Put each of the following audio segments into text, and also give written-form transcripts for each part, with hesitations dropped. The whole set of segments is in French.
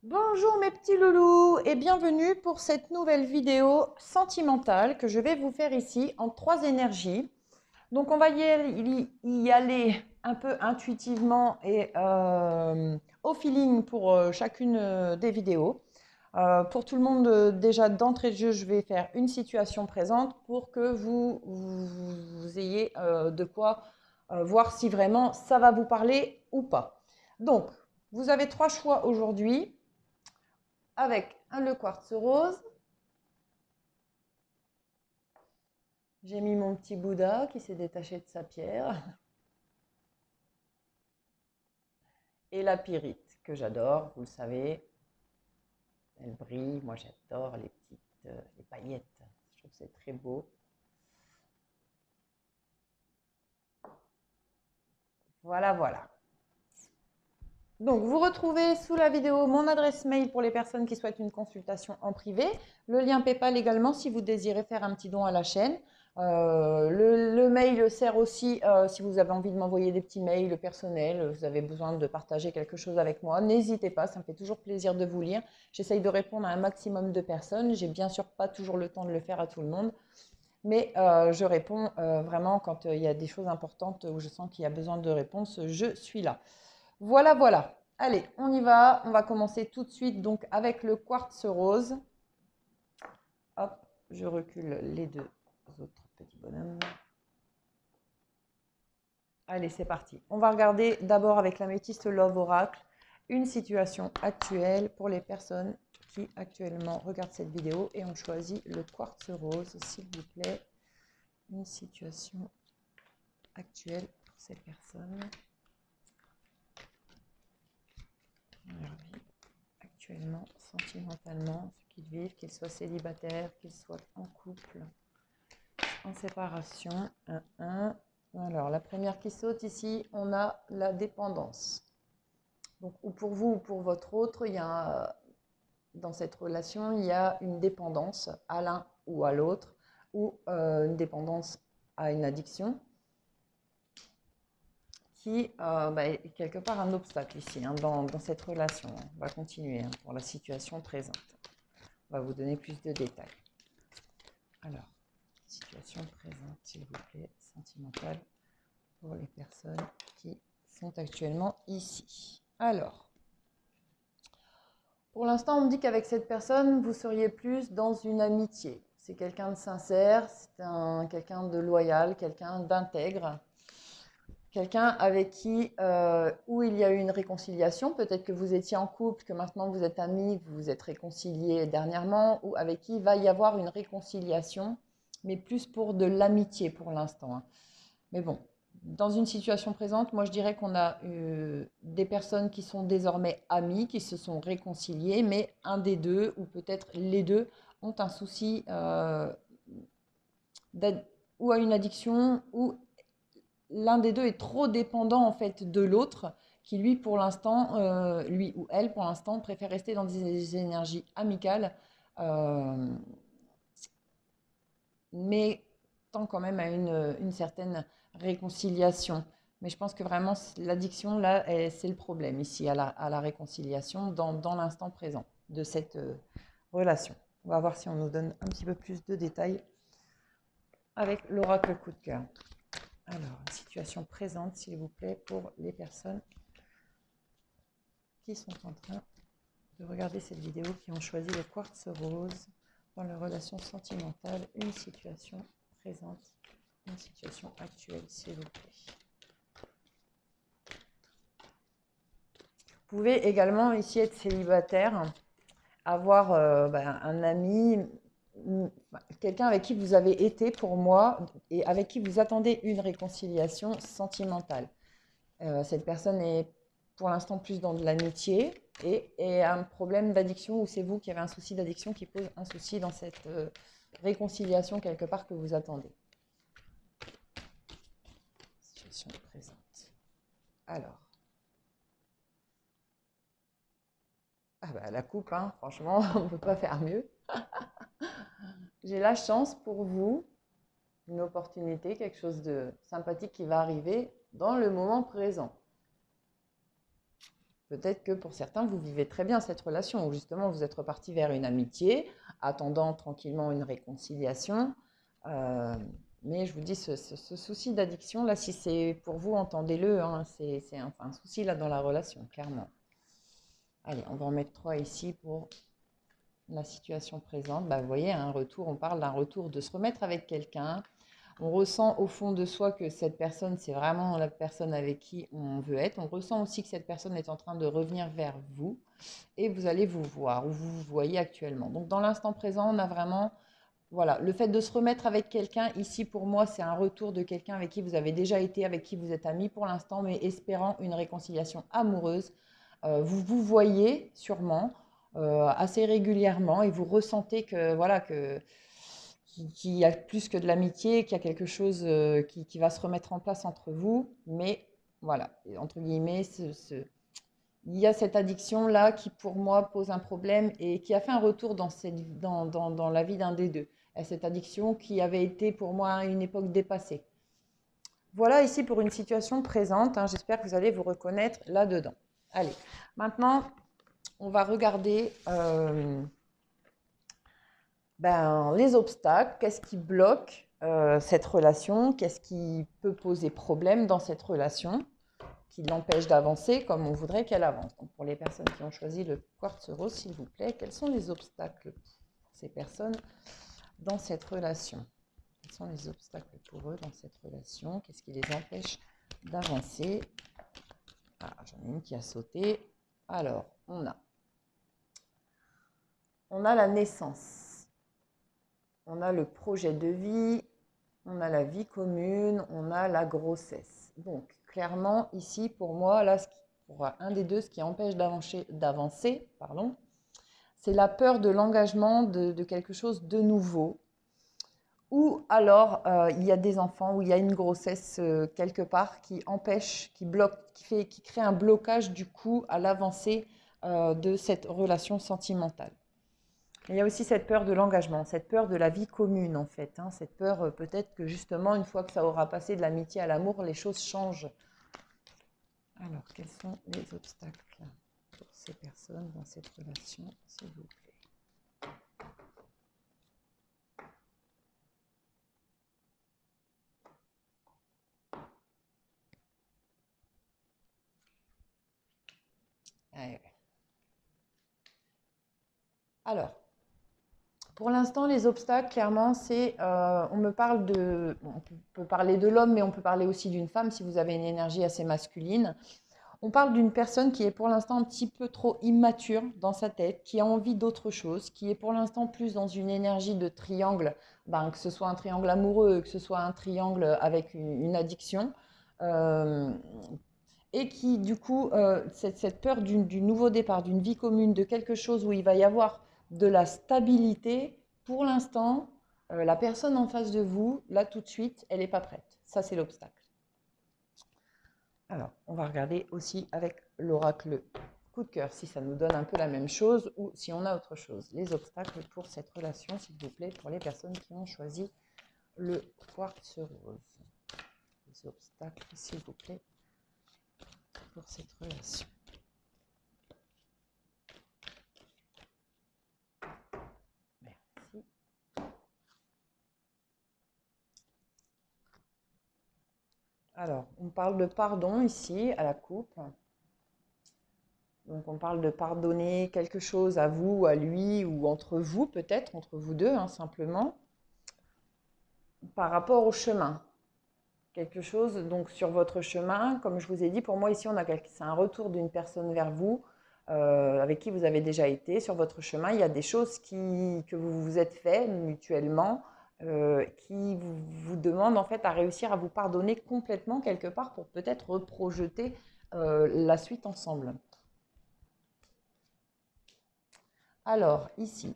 Bonjour mes petits loulous et bienvenue pour cette nouvelle vidéo sentimentale que je vais vous faire ici en 3 énergies. Donc on va y aller un peu intuitivement et au feeling pour chacune des vidéos. Pour tout le monde, déjà d'entrée de jeu, je vais faire une situation présente pour que vous ayez de quoi voir si vraiment ça va vous parler ou pas. Donc, vous avez 3 choix aujourd'hui avec le quartz rose. J'ai mis mon petit Bouddha qui s'est détaché de sa pierre. Et la pyrite, que j'adore, vous le savez. Elle brille, moi j'adore les les paillettes. Je trouve que c'est très beau. Voilà, voilà. Donc, vous retrouvez sous la vidéo mon adresse mail pour les personnes qui souhaitent une consultation en privé, le lien PayPal également si vous désirez faire un petit don à la chaîne. Le mail sert aussi si vous avez envie de m'envoyer des petits mails personnels, vous avez besoin de partager quelque chose avec moi, n'hésitez pas, ça me fait toujours plaisir de vous lire. J'essaye de répondre à un maximum de personnes. J'ai bien sûr pas toujours le temps de le faire à tout le monde, mais je réponds vraiment quand il y a des choses importantes où je sens qu'il y a besoin de réponse, je suis là. Voilà, voilà. Allez, on y va. On va commencer tout de suite donc avec le quartz rose. Hop, je recule les deux autres petits bonhommes. Allez, c'est parti. On va regarder d'abord avec l'améthyste Love Oracle une situation actuelle pour les personnes qui actuellement regardent cette vidéo et ont choisi le quartz rose, s'il vous plaît. Une situation actuelle pour ces personnes. Leur vie actuellement, sentimentalement, ce qu'ils vivent, qu'ils soient célibataires, qu'ils soient en couple, en séparation. Alors, la première qui saute ici, on a la dépendance. Donc, ou pour vous ou pour votre autre, dans cette relation, il y a une dépendance à l'un ou à l'autre, ou une dépendance à une addiction qui est quelque part un obstacle ici dans cette relation. On va continuer pour la situation présente. On va vous donner plus de détails. Alors, situation présente, s'il vous plaît, sentimentale pour les personnes qui sont actuellement ici. Alors, pour l'instant, on me dit qu'avec cette personne, vous seriez plus dans une amitié. C'est quelqu'un de sincère, c'est quelqu'un de loyal, quelqu'un d'intègre, quelqu'un avec qui, où il y a eu une réconciliation, peut-être que vous étiez en couple, que maintenant vous êtes amis, vous vous êtes réconciliés dernièrement, ou avec qui il va y avoir une réconciliation, mais plus pour de l'amitié pour l'instant. Mais bon, dans une situation présente, moi je dirais qu'on a des personnes qui sont désormais amies, qui se sont réconciliées, mais un des deux, ou peut-être les deux, ont un souci ou à une addiction, ou l'un des deux est trop dépendant en fait de l'autre, qui lui pour l'instant, lui ou elle pour l'instant préfère rester dans des énergies amicales, euh, mais tend quand même à une certaine réconciliation. Mais je pense que vraiment l'addiction là, c'est le problème ici à la réconciliation dans l'instant présent de cette relation. On va voir si on nous donne un petit peu plus de détails avec l'oracle coup de cœur. Alors, situation présente, s'il vous plaît, pour les personnes qui sont en train de regarder cette vidéo, qui ont choisi le quartz rose dans leur relation sentimentale. Une situation présente, une situation actuelle, s'il vous plaît. Vous pouvez également ici être célibataire, avoir un ami, quelqu'un avec qui vous avez été pour moi et avec qui vous attendez une réconciliation sentimentale. Cette personne est pour l'instant plus dans de l'amitié et a un problème d'addiction, ou c'est vous qui avez un souci d'addiction qui pose un souci dans cette réconciliation quelque part que vous attendez. Situation présente. Alors, la coupe, hein, franchement, on ne peut pas faire mieux. J'ai la chance pour vous, une opportunité, quelque chose de sympathique qui va arriver dans le moment présent. Peut-être que pour certains, vous vivez très bien cette relation, ou justement, vous êtes reparti vers une amitié, attendant tranquillement une réconciliation. Euh, mais je vous dis, ce souci d'addiction, là, si c'est pour vous, entendez-le, hein, c'est un souci là dans la relation, clairement. Allez, on va en mettre 3 ici pour la situation présente. Bah, vous voyez, un retour, on parle d'un retour, de se remettre avec quelqu'un. On ressent au fond de soi que cette personne, c'est vraiment la personne avec qui on veut être. On ressent aussi que cette personne est en train de revenir vers vous et vous allez vous voir ou vous vous voyez actuellement. Donc, dans l'instant présent, on a vraiment, voilà, le fait de se remettre avec quelqu'un, ici pour moi, c'est un retour de quelqu'un avec qui vous avez déjà été, avec qui vous êtes amis pour l'instant, mais espérant une réconciliation amoureuse. Vous vous voyez sûrement assez régulièrement et vous ressentez que, voilà, qu'il y a plus que de l'amitié, qu'il y a quelque chose qui va se remettre en place entre vous. Mais voilà, entre guillemets, il y a cette addiction-là qui, pour moi, pose un problème et qui a fait un retour dans la vie d'un des deux. Et cette addiction qui avait été, pour moi, à une époque dépassée. Voilà ici pour une situation présente, hein. J'espère que vous allez vous reconnaître là-dedans. Allez, maintenant, on va regarder les obstacles. Qu'est-ce qui bloque cette relation? Qu'est-ce qui peut poser problème dans cette relation? Qui l'empêche d'avancer comme on voudrait qu'elle avance. Donc pour les personnes qui ont choisi le quartz rose, s'il vous plaît, quels sont les obstacles pour ces personnes dans cette relation? Quels sont les obstacles pour eux dans cette relation? Qu'est-ce qui les empêche d'avancer? Ah, j'en ai une qui a sauté. Alors, on a la naissance, on a le projet de vie, on a la vie commune, on a la grossesse. Donc, clairement, ici, pour moi, là, pour un des deux, ce qui empêche d'avancer, c'est la peur de l'engagement de quelque chose de nouveau. Ou alors, il y a des enfants où il y a une grossesse quelque part qui empêche, qui bloque, qui crée un blocage du coup à l'avancée de cette relation sentimentale. Il y a aussi cette peur de l'engagement, cette peur de la vie commune en fait, hein, cette peur peut-être que justement une fois que ça aura passé de l'amitié à l'amour, les choses changent. Alors, quels sont les obstacles pour ces personnes dans cette relation, s'il vous plaît? Allez. Alors, pour l'instant, les obstacles, clairement, on me parle on peut parler de l'homme, mais on peut parler aussi d'une femme si vous avez une énergie assez masculine. On parle d'une personne qui est pour l'instant un petit peu trop immature dans sa tête, qui a envie d'autre chose, qui est pour l'instant plus dans une énergie de triangle, que ce soit un triangle amoureux, que ce soit un triangle avec une addiction. Euh, et qui, du coup, cette peur du nouveau départ, d'une vie commune, de quelque chose où il va y avoir de la stabilité, pour l'instant, la personne en face de vous, là tout de suite, elle n'est pas prête. Ça, c'est l'obstacle. Alors, on va regarder aussi avec l'oracle coup de cœur si ça nous donne un peu la même chose ou si on a autre chose. Les obstacles pour cette relation, s'il vous plaît, pour les personnes qui ont choisi le quartz rose. Les obstacles, s'il vous plaît, pour cette relation. Merci. Alors, on parle de pardon ici à la coupe. Donc, on parle de pardonner quelque chose à vous, à lui ou entre vous, peut-être, entre vous deux, hein, simplement, par rapport au chemin. Quelque chose, donc sur votre chemin, comme je vous ai dit, pour moi ici, c'est un retour d'une personne vers vous, avec qui vous avez déjà été. Sur votre chemin, il y a des choses que vous vous êtes fait mutuellement, qui vous demandent en fait à réussir à vous pardonner complètement quelque part pour peut-être reprojeter la suite ensemble. Alors, ici,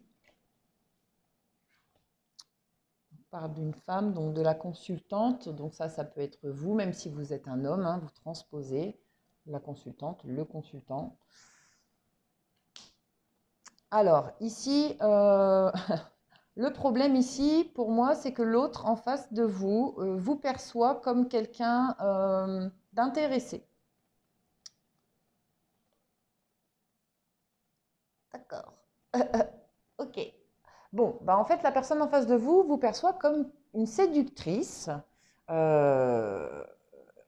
on parle d'une femme, donc de la consultante. Donc ça peut être vous, même si vous êtes un homme, hein, vous transposez la consultante, le consultant. Alors, ici, le problème ici, pour moi, c'est que l'autre en face de vous vous perçoit comme quelqu'un d'intéressé. D'accord. Ok. Bon, bah en fait, la personne en face de vous vous perçoit comme une séductrice euh,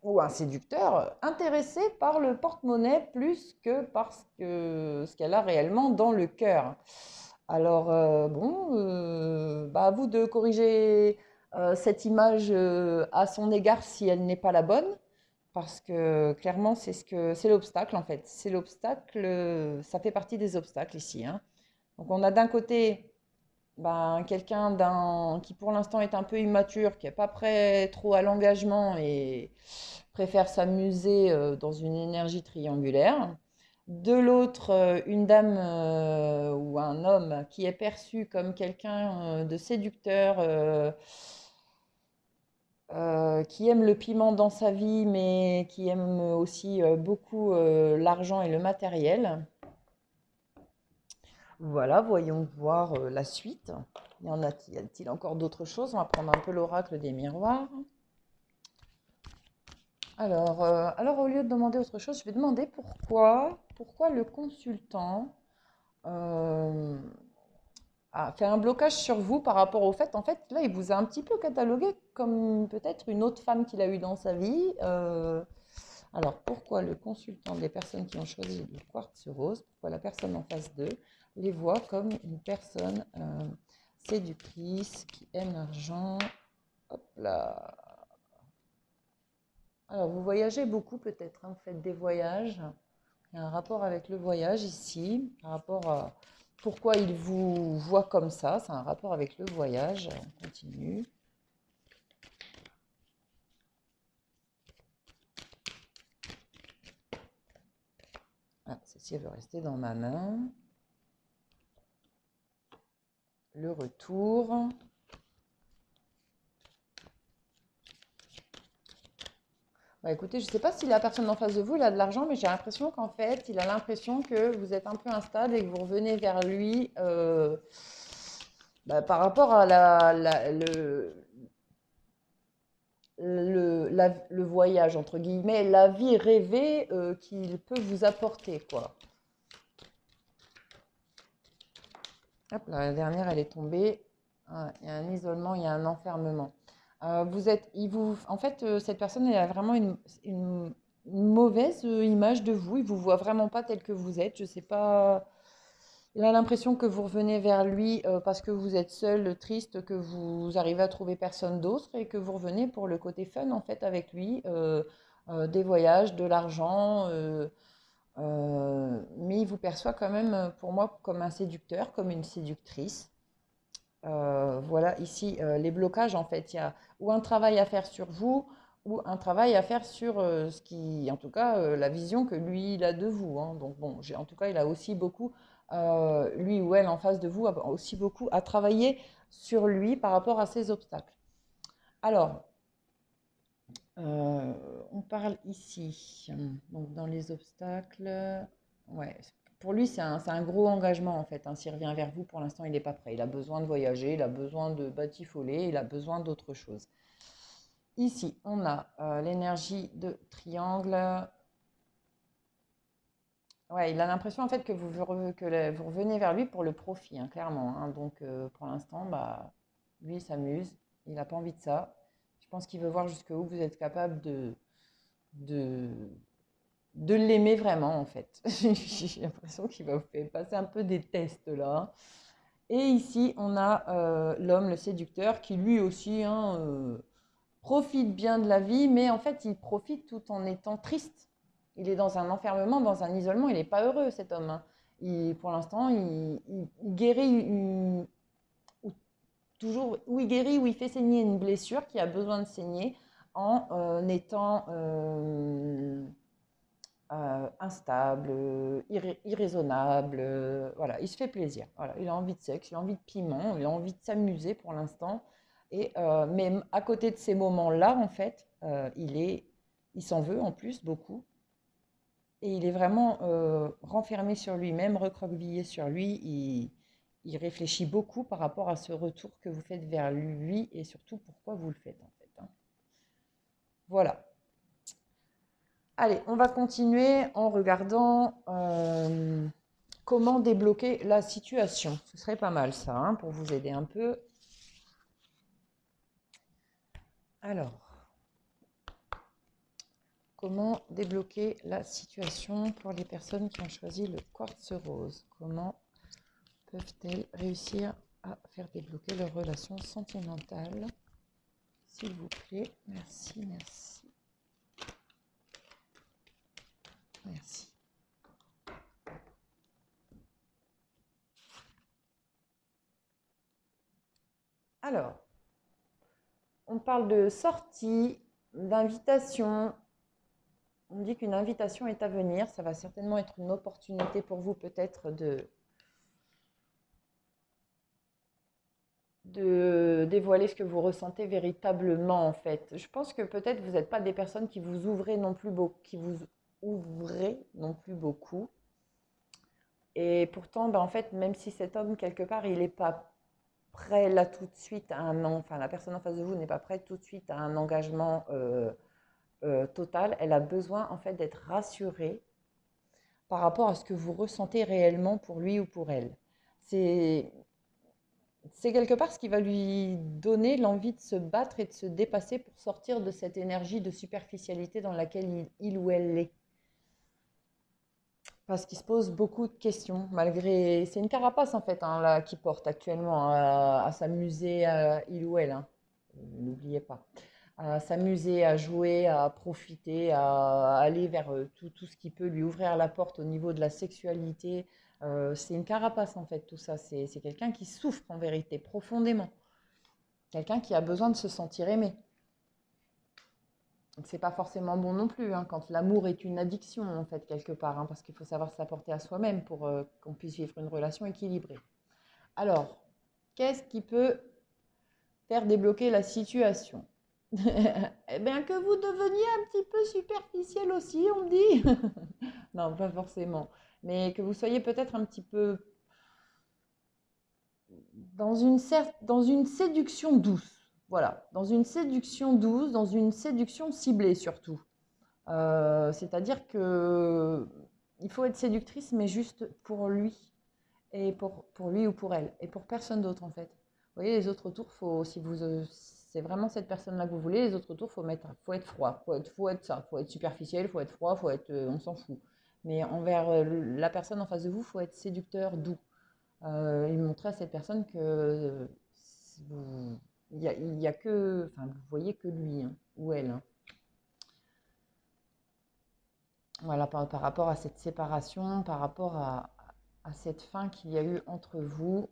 ou un séducteur intéressé par le porte-monnaie plus que par ce qu'elle a réellement dans le cœur. Alors, bon, bah à vous de corriger cette image à son égard si elle n'est pas la bonne. Parce que clairement, c'est l'obstacle en fait. C'est l'obstacle, ça fait partie des obstacles ici, hein. Donc on a d'un côté ben, quelqu'un qui pour l'instant est un peu immature, qui n'est pas prêt trop à l'engagement et préfère s'amuser dans une énergie triangulaire. De l'autre, une dame ou un homme qui est perçu comme quelqu'un de séducteur, qui aime le piment dans sa vie, mais qui aime aussi beaucoup l'argent et le matériel. Voilà, voyons voir la suite. Y a-t-il encore d'autres choses? On va prendre un peu l'oracle des miroirs. Alors, au lieu de demander autre chose, je vais demander pourquoi le consultant euh, a fait un blocage sur vous par rapport au fait, en fait, là, il vous a un petit peu catalogué comme peut-être une autre femme qu'il a eue dans sa vie. Alors, pourquoi le consultant des personnes qui ont choisi le quartz rose, pourquoi la personne en face d'eux les voit comme une personne séductrice qui aime l'argent? Hop là. Alors, vous voyagez beaucoup peut-être, hein, vous faites des voyages. Il y a un rapport avec le voyage ici, un rapport à pourquoi il vous voit comme ça. C'est un rapport avec le voyage. On continue. Ah, ceci veut rester dans ma main. Le retour. Bah, écoutez, je ne sais pas si la personne en face de vous, il a de l'argent, mais j'ai l'impression qu'en fait, il a l'impression que vous êtes un peu instable et que vous revenez vers lui bah, par rapport à le voyage, entre guillemets, la vie rêvée qu'il peut vous apporter, quoi. Hop, là, la dernière, elle est tombée. Ah, il y a un isolement, il y a un enfermement. En fait, cette personne, elle a vraiment une mauvaise image de vous. Il vous voit vraiment pas tel que vous êtes. Je sais pas. Il a l'impression que vous revenez vers lui parce que vous êtes seul, triste, que vous arrivez à trouver personne d'autre et que vous revenez pour le côté fun en fait avec lui, des voyages, de l'argent. Mais il vous perçoit quand même, pour moi, comme un séducteur, comme une séductrice. Voilà, ici, les blocages, en fait, il y a ou un travail à faire sur vous, ou un travail à faire sur en tout cas, la vision que lui, il a de vous, hein. Donc, bon, en tout cas, il a aussi beaucoup, lui ou elle en face de vous, a aussi beaucoup à travailler sur lui par rapport à ses obstacles. Alors, euh, on parle ici, donc dans les obstacles, ouais, pour lui, c'est un gros engagement en fait, hein. S'il revient vers vous, pour l'instant, il n'est pas prêt. Il a besoin de voyager, il a besoin de batifoler, il a besoin d'autre chose. Ici, on a l'énergie de triangle. Ouais, il a l'impression en fait que vous revenez vers lui pour le profit, hein, clairement, hein. Donc, pour l'instant, bah, lui, il s'amuse. Il n'a pas envie de ça. Je pense qu'il veut voir jusqu'où vous êtes capable de, de l'aimer vraiment, en fait. J'ai l'impression qu'il va vous faire passer un peu des tests là. Et ici, on a l'homme, le séducteur, qui lui aussi hein, profite bien de la vie, mais en fait, il profite tout en étant triste. Il est dans un enfermement, dans un isolement. Il n'est pas heureux, cet homme, hein. Pour l'instant, il guérit toujours, ou il guérit, ou il fait saigner une blessure qui a besoin de saigner en étant instable, irraisonnable. Voilà, il se fait plaisir. Voilà, il a envie de sexe, il a envie de piment, il a envie de s'amuser pour l'instant. Et même à côté de ces moments-là, en fait, il s'en veut en plus beaucoup. Et il est vraiment renfermé sur lui-même, recroquevillé sur lui. Il réfléchit beaucoup par rapport à ce retour que vous faites vers lui et surtout pourquoi vous le faites en fait, hein. Voilà. Allez, on va continuer en regardant Comment débloquer la situation? Ce serait pas mal ça, hein, pour vous aider un peu. Alors, comment débloquer la situation pour les personnes qui ont choisi le quartz rose? Comment peuvent-elles réussir à faire débloquer leur relation sentimentale? S'il vous plaît, merci, merci. Merci. Alors, on parle de sortie, d'invitation. On dit qu'une invitation est à venir. Ça va certainement être une opportunité pour vous peut-être de dévoiler ce que vous ressentez véritablement en fait. Je pense que peut-être vous n'êtes pas des personnes qui vous ouvrez non plus beaucoup, qui vous ouvrez non plus beaucoup. Et pourtant, ben, en fait, même si cet homme quelque part, il n'est pas prêt là tout de suite à enfin la personne en face de vous n'est pas prête tout de suite à un engagement total, elle a besoin en fait d'être rassurée par rapport à ce que vous ressentez réellement pour lui ou pour elle. C'est c'est quelque part ce qui va lui donner l'envie de se battre et de se dépasser pour sortir de cette énergie de superficialité dans laquelle il ou elle est. Parce qu'il se pose beaucoup de questions, malgré... C'est une carapace en fait hein, là, qu'il porte actuellement à s'amuser, il ou elle, hein. N'oubliez pas. À s'amuser, à jouer, à profiter, à aller vers tout ce qui peut lui ouvrir la porte au niveau de la sexualité. C'est une carapace en fait tout ça. C'est quelqu'un qui souffre en vérité profondément. Quelqu'un qui a besoin de se sentir aimé. C'est pas forcément bon non plus, hein, quand l'amour est une addiction, en fait, quelque part, hein, parce qu'il faut savoir s'apporter à soi-même pour qu'on puisse vivre une relation équilibrée. Alors, qu'est-ce qui peut faire débloquer la situation? Eh bien, que vous deveniez un petit peu superficiel aussi, on me dit. Non, pas forcément. Mais que vous soyez peut-être un petit peu dans une séduction douce. Voilà, dans une séduction douce, dans une séduction ciblée surtout. C'est-à-dire que il faut être séductrice, mais juste pour lui et pour lui ou pour elle et pour personne d'autre en fait. Vous voyez, les autres tours, faut, si vous, c'est vraiment cette personne-là que vous voulez, les autres tours, faut être froid, faut être ça, faut être superficiel, faut être froid, faut être, on s'en fout. Mais envers la personne en face de vous, faut être séducteur, doux. Et montrer à cette personne que il y a que, enfin, vous voyez que lui hein, ou elle. Hein. Voilà, par rapport à cette séparation, par rapport à cette fin qu'il y a eu entre vous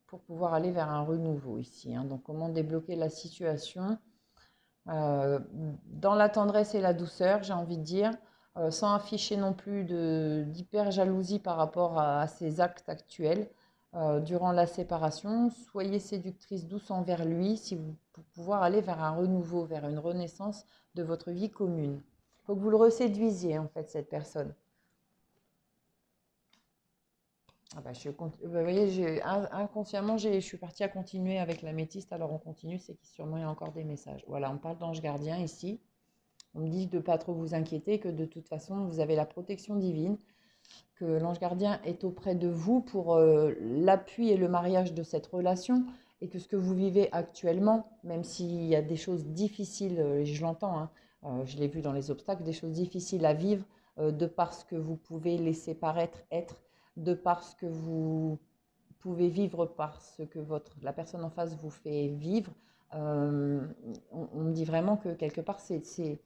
pour pouvoir aller vers un renouveau ici. Hein. Donc, comment débloquer la situation euh, dans la tendresse et la douceur, j'ai envie de dire, sans afficher non plus d'hyper jalousie par rapport à ces actes actuels. Durant la séparation, soyez séductrice douce envers lui si vous, pour pouvoir aller vers un renouveau, vers une renaissance de votre vie commune. Il faut que vous le reséduisiez, en fait, cette personne. Ah bah, vous voyez, inconsciemment, je suis partie à continuer avec l'améthyste, alors on continue, c'est qu'il sûrement il y a encore des messages. Voilà, on parle d'ange gardien ici. On me dit de ne pas trop vous inquiéter, que de toute façon, vous avez la protection divine, que l'ange gardien est auprès de vous pour l'appui et le mariage de cette relation, et que ce que vous vivez actuellement, même s'il y a des choses difficiles, et je l'entends, hein, je l'ai vu dans les obstacles, des choses difficiles à vivre, de parce que vous pouvez laisser paraître être, de parce que vous pouvez vivre parce que la personne en face vous fait vivre. Euh, on me dit vraiment que quelque part, ces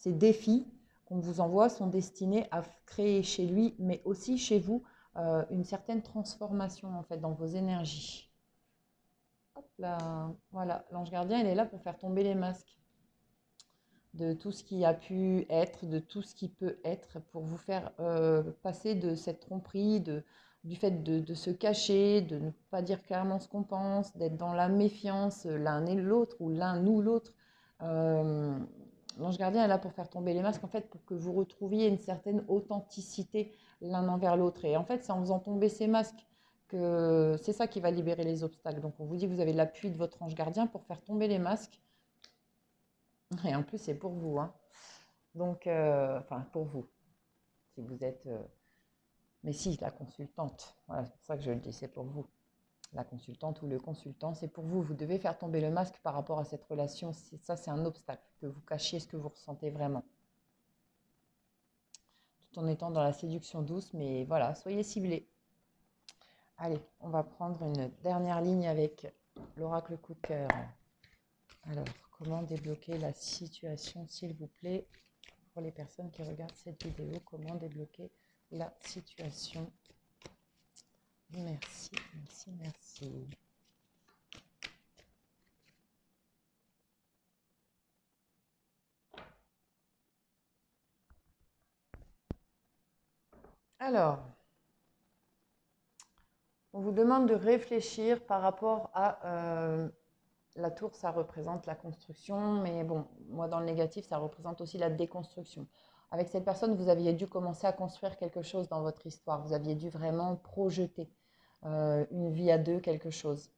défis qu'on vous envoie sont destinés à créer chez lui, mais aussi chez vous, une certaine transformation en fait dans vos énergies. Hop là, voilà, l'ange gardien, il est là pour faire tomber les masques de tout ce qui a pu être, de tout ce qui peut être, pour vous faire passer de cette tromperie, du fait de se cacher, de ne pas dire clairement ce qu'on pense, d'être dans la méfiance l'un et l'autre, ou l'un ou l'autre. Euh, L'ange gardien est là pour faire tomber les masques, en fait, pour que vous retrouviez une certaine authenticité l'un envers l'autre. Et en fait, c'est en faisant tomber ces masques que c'est ça qui va libérer les obstacles. Donc, on vous dit que vous avez l'appui de votre ange gardien pour faire tomber les masques. Et en plus, c'est pour vous. Hein. Donc, enfin, pour vous, si vous êtes Mais si, la consultante, voilà, c'est pour ça que je le dis, c'est pour vous. La consultante ou le consultant, c'est pour vous. Vous devez faire tomber le masque par rapport à cette relation. Ça, c'est un obstacle, que vous cachiez ce que vous ressentez vraiment. Tout en étant dans la séduction douce, mais voilà, soyez ciblés. Allez, on va prendre une dernière ligne avec l'oracle coup de cœur. Alors, comment débloquer la situation, s'il vous plaît, pour les personnes qui regardent cette vidéo, comment débloquer la situation. Merci, merci, merci. Alors, on vous demande de réfléchir par rapport à la tour, ça représente la construction, mais bon, moi dans le négatif, ça représente aussi la déconstruction. Avec cette personne, vous aviez dû commencer à construire quelque chose dans votre histoire. Vous aviez dû vraiment projeter une vie à deux, quelque chose.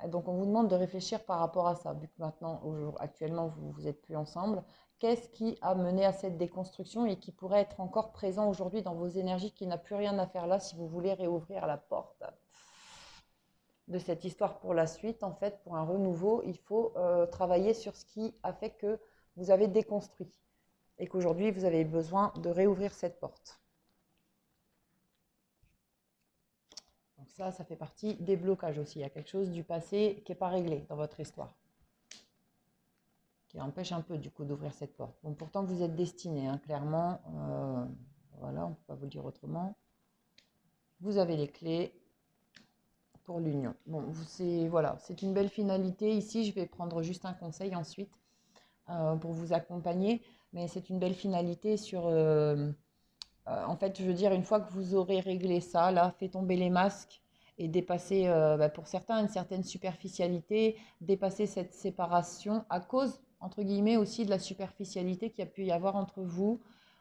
Donc on vous demande de réfléchir par rapport à ça, vu que maintenant, actuellement, vous n'êtes plus ensemble. Qu'est-ce qui a mené à cette déconstruction et qui pourrait être encore présent aujourd'hui dans vos énergies, qui n'a plus rien à faire là si vous voulez réouvrir la porte de cette histoire pour la suite? En fait, pour un renouveau, il faut travailler sur ce qui a fait que vous avez déconstruit et qu'aujourd'hui, vous avez besoin de réouvrir cette porte. Donc ça fait partie des blocages aussi. Il y a quelque chose du passé qui n'est pas réglé dans votre histoire, qui empêche un peu du coup d'ouvrir cette porte. Bon, pourtant, vous êtes destiné, hein, clairement. Voilà, on ne peut pas vous le dire autrement. Vous avez les clés pour l'union. Bon, voilà, c'est une belle finalité. Ici, je vais prendre juste un conseil ensuite pour vous accompagner, mais c'est une belle finalité sur... en fait, je veux dire, une fois que vous aurez réglé ça, là, fait tomber les masques et dépasser, pour certains, une certaine superficialité, dépasser cette séparation à cause, entre guillemets, aussi de la superficialité qu'il y a pu y avoir entre vous.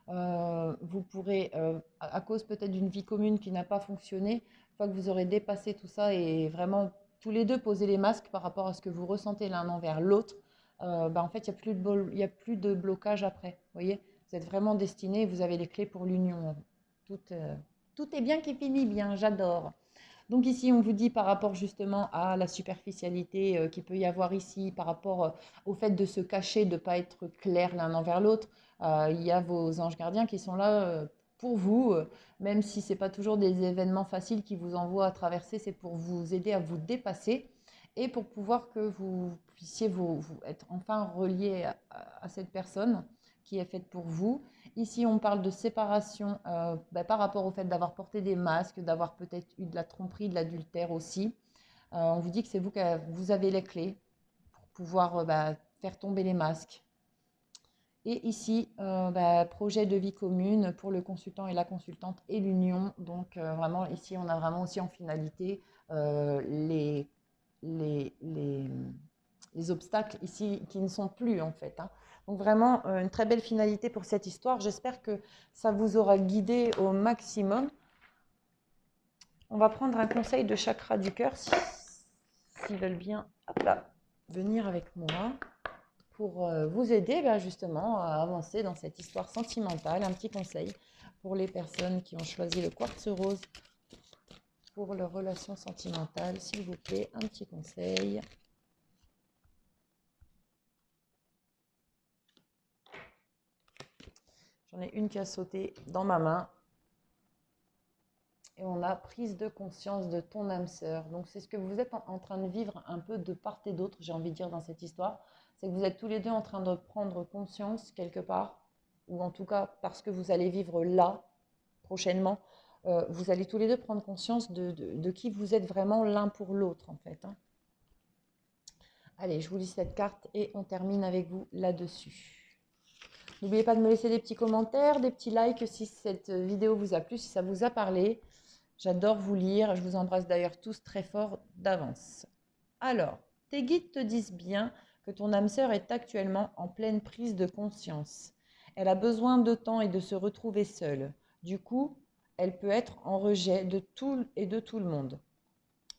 Vous pourrez, à cause peut-être d'une vie commune qui n'a pas fonctionné, une fois que vous aurez dépassé tout ça et vraiment tous les deux poser les masques par rapport à ce que vous ressentez l'un envers l'autre, en fait, il y a plus de blocage après. Vous voyez, vous êtes vraiment destinés, vous avez les clés pour l'union. Tout, tout est bien qui finit bien, j'adore. Donc ici, on vous dit par rapport justement à la superficialité qu'il peut y avoir ici, par rapport au fait de se cacher, de ne pas être clair l'un envers l'autre, il y a vos anges gardiens qui sont là pour vous, même si ce n'est pas toujours des événements faciles qui vous envoient à traverser, c'est pour vous aider à vous dépasser et pour pouvoir que vous puissiez vous être enfin relié à cette personne qui est faite pour vous. Ici, on parle de séparation par rapport au fait d'avoir porté des masques, d'avoir peut-être eu de la tromperie, de l'adultère aussi. On vous dit que c'est vous qui vous avez les clés pour pouvoir faire tomber les masques. Et ici, projet de vie commune pour le consultant et la consultante et l'union. Donc vraiment, ici, on a vraiment aussi en finalité les, les, les, les obstacles ici qui ne sont plus en fait. Hein. Donc vraiment une très belle finalité pour cette histoire. J'espère que ça vous aura guidé au maximum. On va prendre un conseil de chakra du cœur s'ils veulent bien venir avec moi pour vous aider justement à avancer dans cette histoire sentimentale. Un petit conseil pour les personnes qui ont choisi le quartz rose pour leur relation sentimentale. S'il vous plaît, un petit conseil. J'en ai une qui a sauté dans ma main. Et on a prise de conscience de ton âme sœur. Donc c'est ce que vous êtes en train de vivre un peu de part et d'autre, j'ai envie de dire, dans cette histoire. C'est que vous êtes tous les deux en train de prendre conscience quelque part, ou en tout cas parce que vous allez vivre là, prochainement, vous allez tous les deux prendre conscience de qui vous êtes vraiment l'un pour l'autre en fait. Hein. Allez, je vous lis cette carte et on termine avec vous là-dessus. N'oubliez pas de me laisser des petits commentaires, des petits likes si cette vidéo vous a plu, si ça vous a parlé. J'adore vous lire, je vous embrasse d'ailleurs tous très fort d'avance. Alors, tes guides te disent bien que ton âme sœur est actuellement en pleine prise de conscience. Elle a besoin de temps et de se retrouver seule. Du coup, elle peut être en rejet de tout et de tout le monde.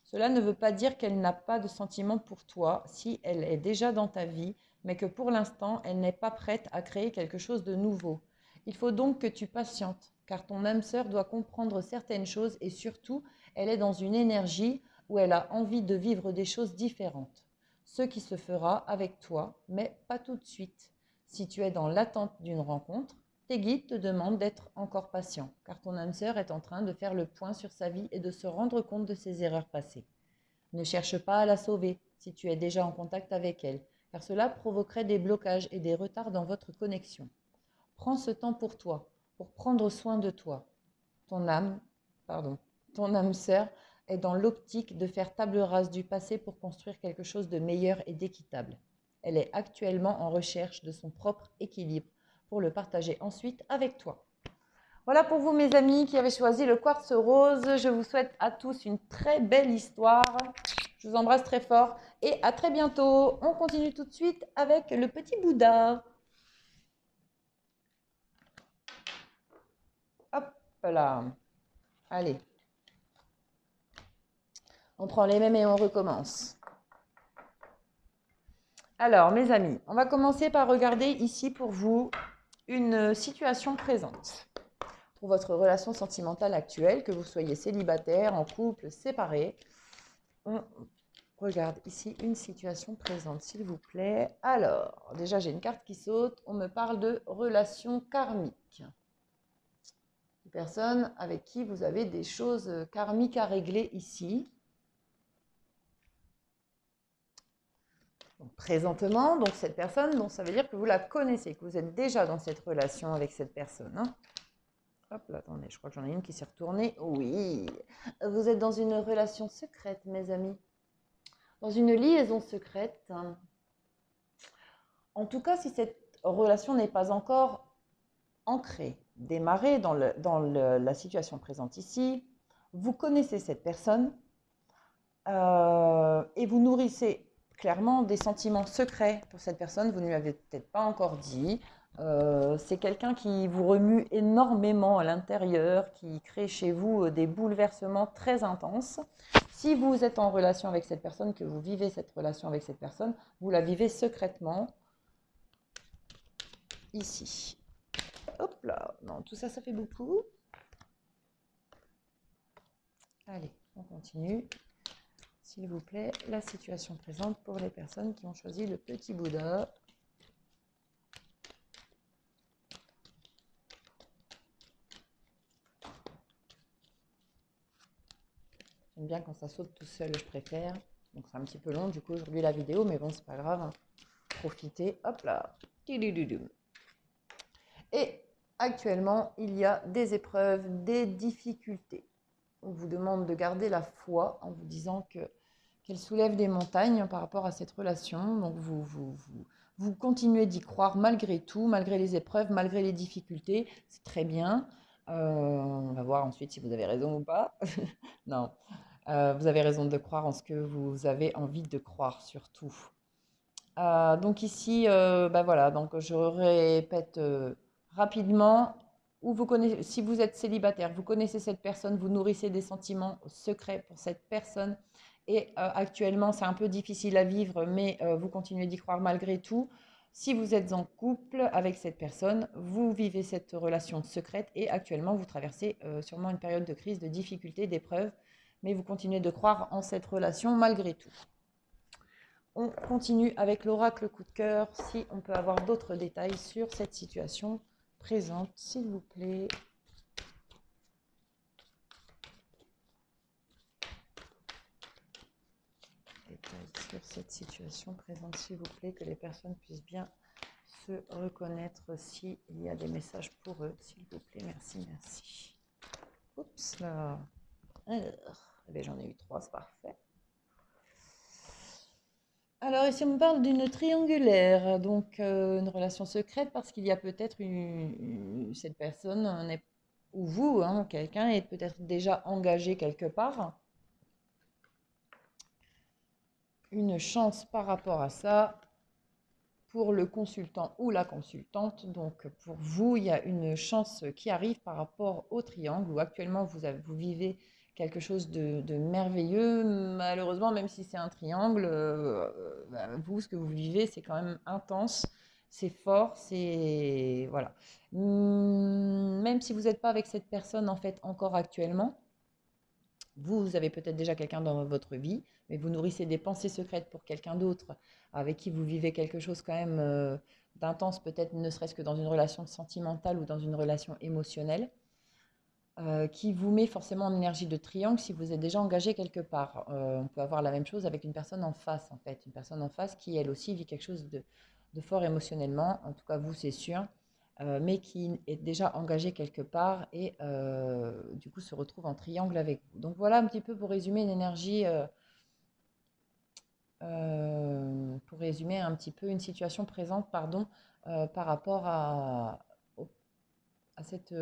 Cela ne veut pas dire qu'elle n'a pas de sentiments pour toi si elle est déjà dans ta vie, mais que pour l'instant, elle n'est pas prête à créer quelque chose de nouveau. Il faut donc que tu patientes, car ton âme sœur doit comprendre certaines choses et surtout, elle est dans une énergie où elle a envie de vivre des choses différentes. Ce qui se fera avec toi, mais pas tout de suite. Si tu es dans l'attente d'une rencontre, tes guides te demandent d'être encore patient, car ton âme sœur est en train de faire le point sur sa vie et de se rendre compte de ses erreurs passées. Ne cherche pas à la sauver si tu es déjà en contact avec elle, car cela provoquerait des blocages et des retards dans votre connexion. Prends ce temps pour toi, pour prendre soin de toi. Ton âme, pardon, ton âme sœur est dans l'optique de faire table rase du passé pour construire quelque chose de meilleur et d'équitable. Elle est actuellement en recherche de son propre équilibre pour le partager ensuite avec toi. Voilà pour vous mes amis qui avez choisi le quartz rose. Je vous souhaite à tous une très belle histoire. Je vous embrasse très fort et à très bientôt. On continue tout de suite avec le petit Bouddha. Hop là. Allez. On prend les mêmes et on recommence. Alors mes amis, on va commencer par regarder ici pour vous une situation présente. Pour votre relation sentimentale actuelle, que vous soyez célibataire, en couple, séparé. On regarde ici une situation présente, s'il vous plaît. Alors, déjà, j'ai une carte qui saute. On me parle de relation karmique. Une personne avec qui vous avez des choses karmiques à régler ici. Donc, présentement, donc cette personne, donc ça veut dire que vous la connaissez, que vous êtes déjà dans cette relation avec cette personne. Hein. Hop là, attendez, je crois que j'en ai une qui s'est retournée. Oui, vous êtes dans une relation secrète, mes amis. Dans une liaison secrète. En tout cas, si cette relation n'est pas encore ancrée, démarrée dans la situation présente ici, vous connaissez cette personne et vous nourrissez clairement des sentiments secrets pour cette personne, vous ne lui avez peut-être pas encore dit. C'est quelqu'un qui vous remue énormément à l'intérieur, qui crée chez vous des bouleversements très intenses. Si vous êtes en relation avec cette personne, que vous vivez cette relation avec cette personne, vous la vivez secrètement ici. Hop là, non, tout ça, ça fait beaucoup. Allez, on continue. S'il vous plaît, la situation présente pour les personnes qui ont choisi le petit Bouddha. J'aime bien quand ça saute tout seul, je préfère. Donc c'est un petit peu long du coup aujourd'hui la vidéo, mais bon, c'est pas grave. Hein. Profitez, hop là. Et actuellement, il y a des épreuves, des difficultés. On vous demande de garder la foi en vous disant qu'elle soulève des montagnes par rapport à cette relation. Donc vous continuez d'y croire malgré tout, malgré les épreuves, malgré les difficultés. C'est très bien. On va voir ensuite si vous avez raison ou pas. Non, vous avez raison de croire en ce que vous avez envie de croire surtout. Donc ici, bah voilà, donc je répète rapidement. Si vous êtes célibataire, vous connaissez cette personne, vous nourrissez des sentiments secrets pour cette personne. Et actuellement, c'est un peu difficile à vivre, mais vous continuez d'y croire malgré tout. Si vous êtes en couple avec cette personne, vous vivez cette relation secrète et actuellement, vous traversez sûrement une période de crise, de difficulté, d'épreuve, mais vous continuez de croire en cette relation malgré tout. On continue avec l'oracle coup de cœur, si on peut avoir d'autres détails sur cette situation présente, s'il vous plaît. Détails sur cette situation présente, s'il vous plaît, que les personnes puissent bien se reconnaître s'il y a des messages pour eux, s'il vous plaît. Merci, merci. Oups là. Alors, j'en ai eu 3, c'est parfait. Alors ici on me parle d'une triangulaire, donc une relation secrète parce qu'il y a peut-être cette personne ou vous, hein, quelqu'un est peut-être déjà engagé quelque part. Une chance par rapport à ça pour le consultant ou la consultante. Donc pour vous, il y a une chance qui arrive par rapport au triangle où actuellement vous vivez quelque chose de merveilleux. Malheureusement, même si c'est un triangle, vous, ce que vous vivez, c'est quand même intense. c'est fort, c'est... Voilà. Même si vous n'êtes pas avec cette personne, en fait, encore actuellement, vous avez peut-être déjà quelqu'un dans votre vie, mais vous nourrissez des pensées secrètes pour quelqu'un d'autre, avec qui vous vivez quelque chose quand même d'intense, peut-être ne serait-ce que dans une relation sentimentale ou dans une relation émotionnelle, qui vous met forcément en énergie de triangle si vous êtes déjà engagé quelque part. On peut avoir la même chose avec une personne en face, en fait. Une personne en face qui, elle aussi, vit quelque chose de fort émotionnellement, en tout cas vous, c'est sûr, mais qui est déjà engagé quelque part et du coup se retrouve en triangle avec vous. Donc voilà un petit peu pour résumer une énergie, pour résumer un petit peu une situation présente, pardon, par rapport à cette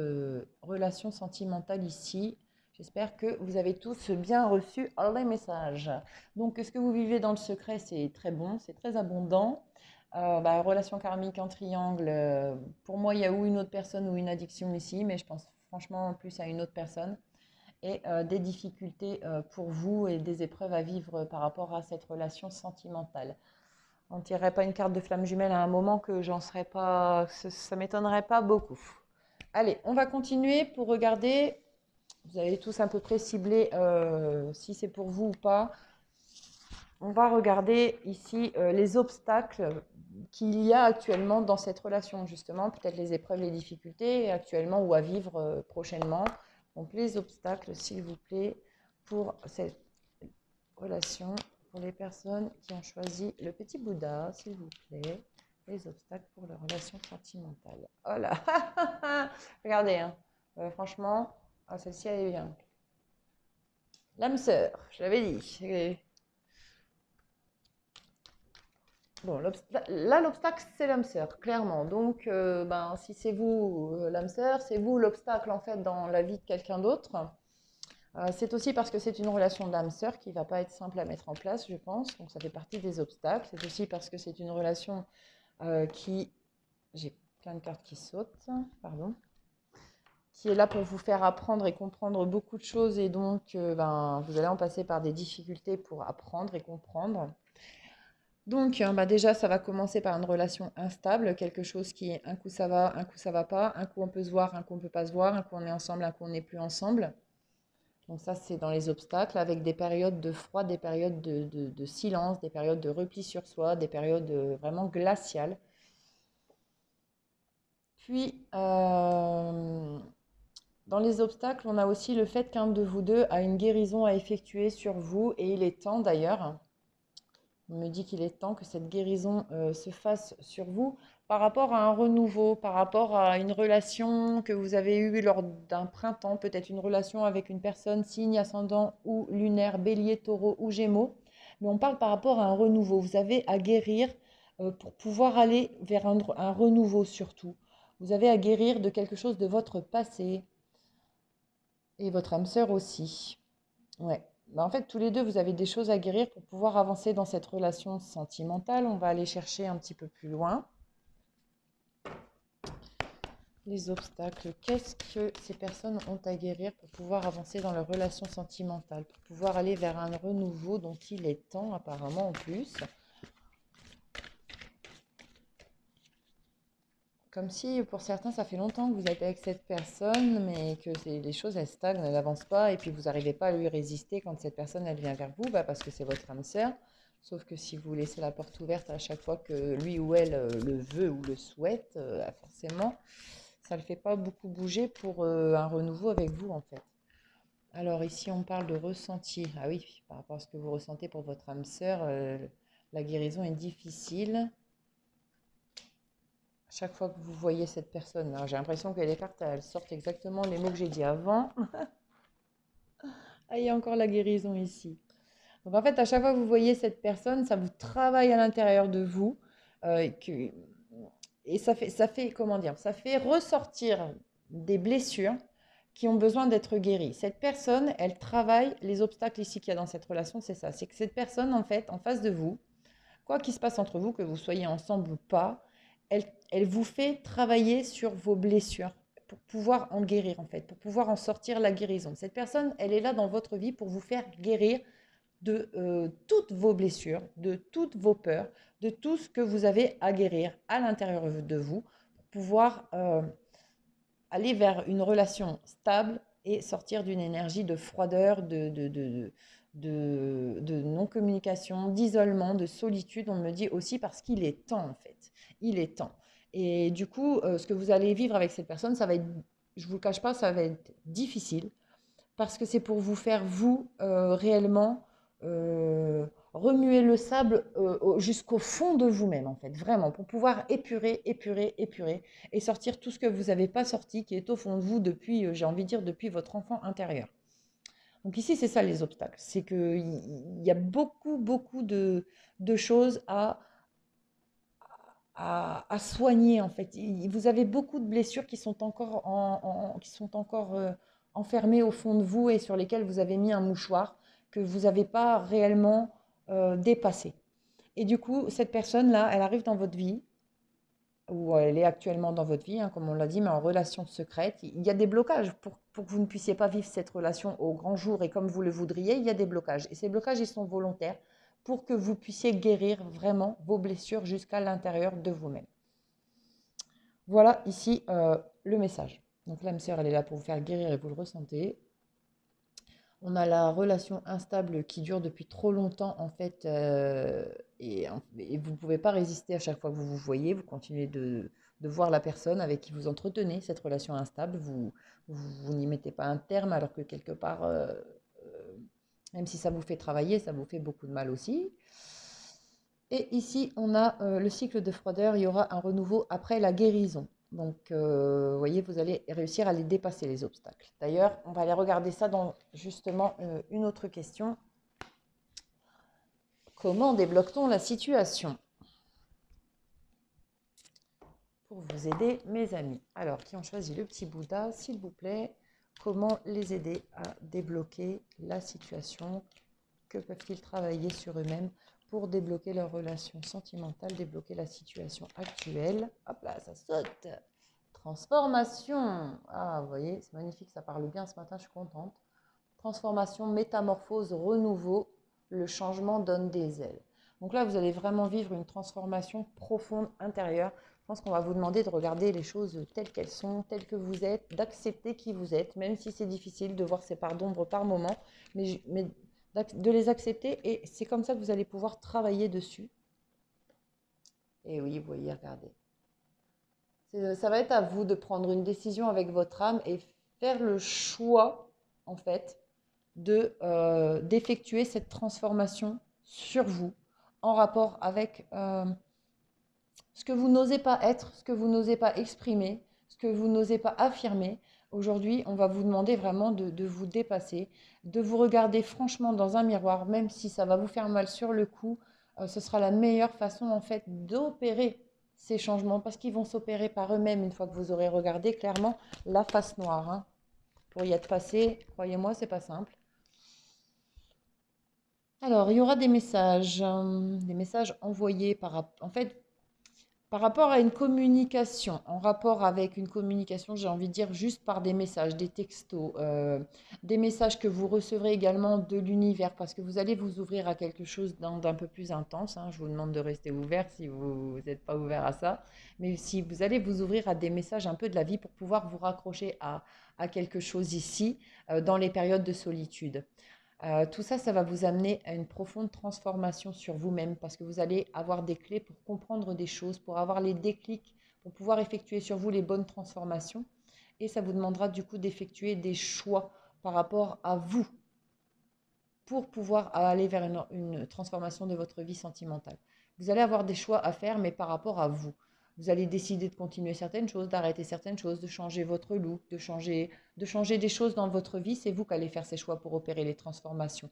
relation sentimentale ici. J'espère que vous avez tous bien reçu les messages. Donc, ce que vous vivez dans le secret, c'est très bon, c'est très abondant. Relation karmique en triangle, pour moi, il y a ou une autre personne ou une addiction ici, mais je pense franchement plus à une autre personne. Et des difficultés pour vous et des épreuves à vivre par rapport à cette relation sentimentale. On ne tirerait pas une carte de flamme jumelle à un moment que j'en serais pas, ça m'étonnerait pas beaucoup. Allez, on va continuer pour regarder. Vous avez tous à peu près ciblé si c'est pour vous ou pas. On va regarder ici les obstacles qu'il y a actuellement dans cette relation, justement, peut-être les épreuves, les difficultés actuellement ou à vivre prochainement. Donc les obstacles, s'il vous plaît, pour cette relation, pour les personnes qui ont choisi le petit Bouddha, s'il vous plaît, les obstacles pour la relation sentimentale. Oh là, regardez, hein. Franchement, celle-ci elle est bien. L'âme sœur, je l'avais dit. Bon, là, l'obstacle, c'est l'âme sœur, clairement. Donc, si c'est vous, l'âme sœur, c'est vous l'obstacle, en fait, dans la vie de quelqu'un d'autre. C'est aussi parce que c'est une relation d'âme sœur qui ne va pas être simple à mettre en place, je pense. Donc, ça fait partie des obstacles. C'est aussi parce que c'est une relation qui... J'ai plein de cartes qui sautent, pardon. Qui est là pour vous faire apprendre et comprendre beaucoup de choses. Et donc, vous allez en passer par des difficultés pour apprendre et comprendre. Donc, déjà, ça va commencer par une relation instable, quelque chose qui, un coup ça va, un coup ça va pas, un coup on peut se voir, un coup on peut pas se voir, un coup on est ensemble, un coup on n'est plus ensemble. Donc ça, c'est dans les obstacles, avec des périodes de froid, des périodes de silence, des périodes de repli sur soi, des périodes vraiment glaciales. Puis, dans les obstacles, on a aussi le fait qu'un de vous deux a une guérison à effectuer sur vous, et il est temps d'ailleurs. On me dit qu'il est temps que cette guérison se fasse sur vous par rapport à un renouveau, par rapport à une relation que vous avez eue lors d'un printemps, peut-être une relation avec une personne signe ascendant ou lunaire, bélier, taureau ou gémeaux. Mais on parle par rapport à un renouveau. Vous avez à guérir pour pouvoir aller vers un renouveau surtout. Vous avez à guérir de quelque chose de votre passé et votre âme sœur aussi. Ouais. En fait, tous les deux, vous avez des choses à guérir pour pouvoir avancer dans cette relation sentimentale. On va aller chercher un petit peu plus loin. Les obstacles. Qu'est-ce que ces personnes ont à guérir pour pouvoir avancer dans leur relation sentimentale, pour pouvoir aller vers un renouveau dont il est temps apparemment en plus. Comme si pour certains, ça fait longtemps que vous êtes avec cette personne, mais que les choses, elles stagnent, elles n'avancent pas, et puis vous n'arrivez pas à lui résister quand cette personne, elle vient vers vous, parce que c'est votre âme sœur. Sauf que si vous laissez la porte ouverte à chaque fois que lui ou elle le veut ou le souhaite, forcément, ça ne le fait pas beaucoup bouger pour un renouveau avec vous, en fait. Alors ici, on parle de ressenti. Ah oui, par rapport à ce que vous ressentez pour votre âme sœur, la guérison est difficile. Chaque fois que vous voyez cette personne, j'ai l'impression que les cartes, elles sortent exactement les mots que j'ai dit avant. Ah, il y a encore la guérison ici. Donc en fait, à chaque fois que vous voyez cette personne, ça vous travaille à l'intérieur de vous. Et ça fait, comment dire, ça fait ressortir des blessures qui ont besoin d'être guéries. Cette personne, elle travaille les obstacles ici qu'il y a dans cette relation, c'est ça. C'est que cette personne, en fait, en face de vous, quoi qu'il se passe entre vous, que vous soyez ensemble ou pas, elle vous fait travailler sur vos blessures pour pouvoir en guérir en fait, pour pouvoir en sortir la guérison. Cette personne, elle est là dans votre vie pour vous faire guérir de toutes vos blessures, de toutes vos peurs, de tout ce que vous avez à guérir à l'intérieur de vous pour pouvoir aller vers une relation stable et sortir d'une énergie de froideur, de non-communication, d'isolement, de solitude. On me dit aussi parce qu'il est temps, en fait. Il est temps. Et du coup, ce que vous allez vivre avec cette personne, ça va être, je ne vous le cache pas, ça va être difficile parce que c'est pour vous faire, vous, réellement, remuer le sable jusqu'au fond de vous-même, en fait, vraiment, pour pouvoir épurer, épurer, épurer, et sortir tout ce que vous n'avez pas sorti, qui est au fond de vous depuis, j'ai envie de dire, depuis votre enfant intérieur. Donc ici, c'est ça les obstacles, c'est qu'il y a beaucoup, beaucoup de choses à soigner, en fait. Vous avez beaucoup de blessures qui sont encore, qui sont encore enfermées au fond de vous et sur lesquelles vous avez mis un mouchoir que vous n'avez pas réellement dépassé. Et du coup, cette personne-là, elle arrive dans votre vie, ou elle est actuellement dans votre vie, hein, comme on l'a dit, mais en relation secrète. Il y a des blocages pour que vous ne puissiez pas vivre cette relation au grand jour et comme vous le voudriez, il y a des blocages. Et ces blocages, ils sont volontaires pour que vous puissiez guérir vraiment vos blessures jusqu'à l'intérieur de vous-même. Voilà ici le message. Donc l'âme sœur, elle est là pour vous faire guérir et vous le ressentez. On a la relation instable qui dure depuis trop longtemps en fait et vous ne pouvez pas résister à chaque fois que vous vous voyez. Vous continuez de voir la personne avec qui vous entretenez cette relation instable. Vous n'y mettez pas un terme alors que quelque part, même si ça vous fait travailler, ça vous fait beaucoup de mal aussi. Et ici, on a le cycle de froideur, il y aura un renouveau après la guérison. Donc, vous voyez, vous allez réussir à les dépasser, les obstacles. D'ailleurs, on va aller regarder ça dans justement une autre question. Comment débloque-t-on la situation? Pour vous aider, mes amis. Alors, qui ont choisi le petit Bouddha, s'il vous plaît, comment les aider à débloquer la situation? Que peuvent-ils travailler sur eux-mêmes pour débloquer leur relation sentimentale, débloquer la situation actuelle? Hop là, ça saute. Transformation. Ah, vous voyez, c'est magnifique, ça parle bien ce matin, je suis contente. Transformation, métamorphose, renouveau, le changement donne des ailes. Donc là, vous allez vraiment vivre une transformation profonde intérieure. Je pense qu'on va vous demander de regarder les choses telles qu'elles sont, telles que vous êtes, d'accepter qui vous êtes, même si c'est difficile de voir ces parts d'ombre par moment, mais de les accepter et c'est comme ça que vous allez pouvoir travailler dessus. Et oui, vous voyez, regardez. Ça va être à vous de prendre une décision avec votre âme et faire le choix, en fait, d'effectuer cette transformation sur vous en rapport avec ce que vous n'osez pas être, ce que vous n'osez pas exprimer, ce que vous n'osez pas affirmer. Aujourd'hui, on va vous demander vraiment de vous dépasser, de vous regarder franchement dans un miroir, même si ça va vous faire mal sur le coup. Ce sera la meilleure façon en fait d'opérer ces changements parce qu'ils vont s'opérer par eux-mêmes une fois que vous aurez regardé clairement la face noire. Hein. Pour y être passé, croyez-moi, c'est pas simple. Alors, il y aura des messages envoyés en fait, par rapport à une communication, en rapport avec une communication, j'ai envie de dire juste par des messages, des textos, des messages que vous recevrez également de l'univers, parce que vous allez vous ouvrir à quelque chose d'un peu plus intense. Hein. Je vous demande de rester ouvert si vous n'êtes pas ouvert à ça, mais si vous allez vous ouvrir à des messages un peu de la vie pour pouvoir vous raccrocher à quelque chose ici, dans les périodes de solitude. Tout ça, ça va vous amener à une profonde transformation sur vous-même parce que vous allez avoir des clés pour comprendre des choses, pour avoir les déclics, pour pouvoir effectuer sur vous les bonnes transformations. Et ça vous demandera du coup d'effectuer des choix par rapport à vous pour pouvoir aller vers une transformation de votre vie sentimentale. Vous allez avoir des choix à faire, mais par rapport à vous. Vous allez décider de continuer certaines choses, d'arrêter certaines choses, de changer votre look, de changer des choses dans votre vie. C'est vous qui allez faire ces choix pour opérer les transformations.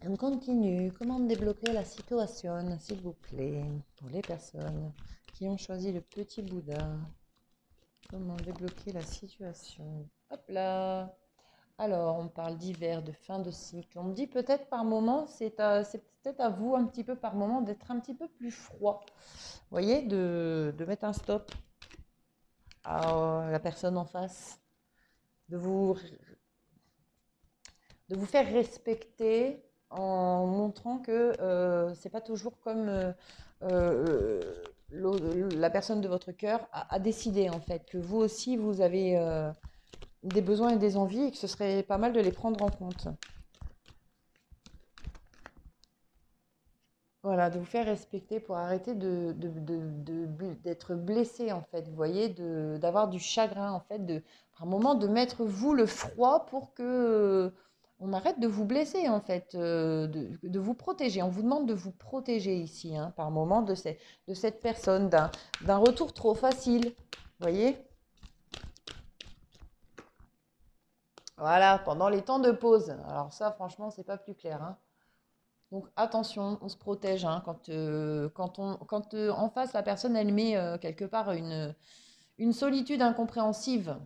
On continue. Comment débloquer la situation, s'il vous plaît, pour les personnes qui ont choisi le petit Bouddha? Comment débloquer la situation? Hop là! Alors, on parle d'hiver, de fin de cycle. On me dit peut-être par moment, c'est peut-être à vous un petit peu par moment d'être un petit peu plus froid. Vous voyez, de mettre un stop à la personne en face, de vous de vous faire respecter en montrant que c'est pas toujours comme euh, la personne de votre cœur a décidé en fait, que vous aussi vous avez des besoins et des envies et que ce serait pas mal de les prendre en compte. Voilà, de vous faire respecter pour arrêter d'être blessé en fait, vous voyez, d'avoir du chagrin en fait, par un moment de mettre vous le froid pour que on arrête de vous blesser en fait, de vous protéger. On vous demande de vous protéger ici, hein, par moment de cette personne, d'un retour trop facile, vous voyez. Voilà, pendant les temps de pause. Alors ça, franchement, c'est pas plus clair, hein. Donc attention, on se protège hein, quand en face la personne elle met quelque part une solitude incompréhensive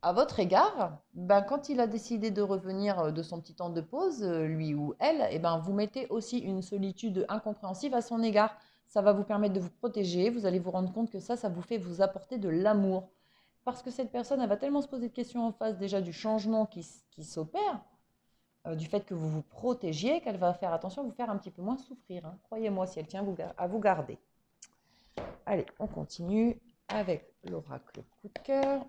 à votre égard, ben, quand il a décidé de revenir de son petit temps de pause, lui ou elle, et ben, vous mettez aussi une solitude incompréhensive à son égard. Ça va vous permettre de vous protéger, vous allez vous rendre compte que ça vous fait vous apporter de l'amour. Parce que cette personne, elle va tellement se poser de questions en face déjà du changement qui s'opère, du fait que vous vous protégiez, qu'elle va faire attention à vous faire un petit peu moins souffrir, hein. Croyez-moi, si elle tient à vous garder. Allez, on continue avec l'oracle coup de cœur.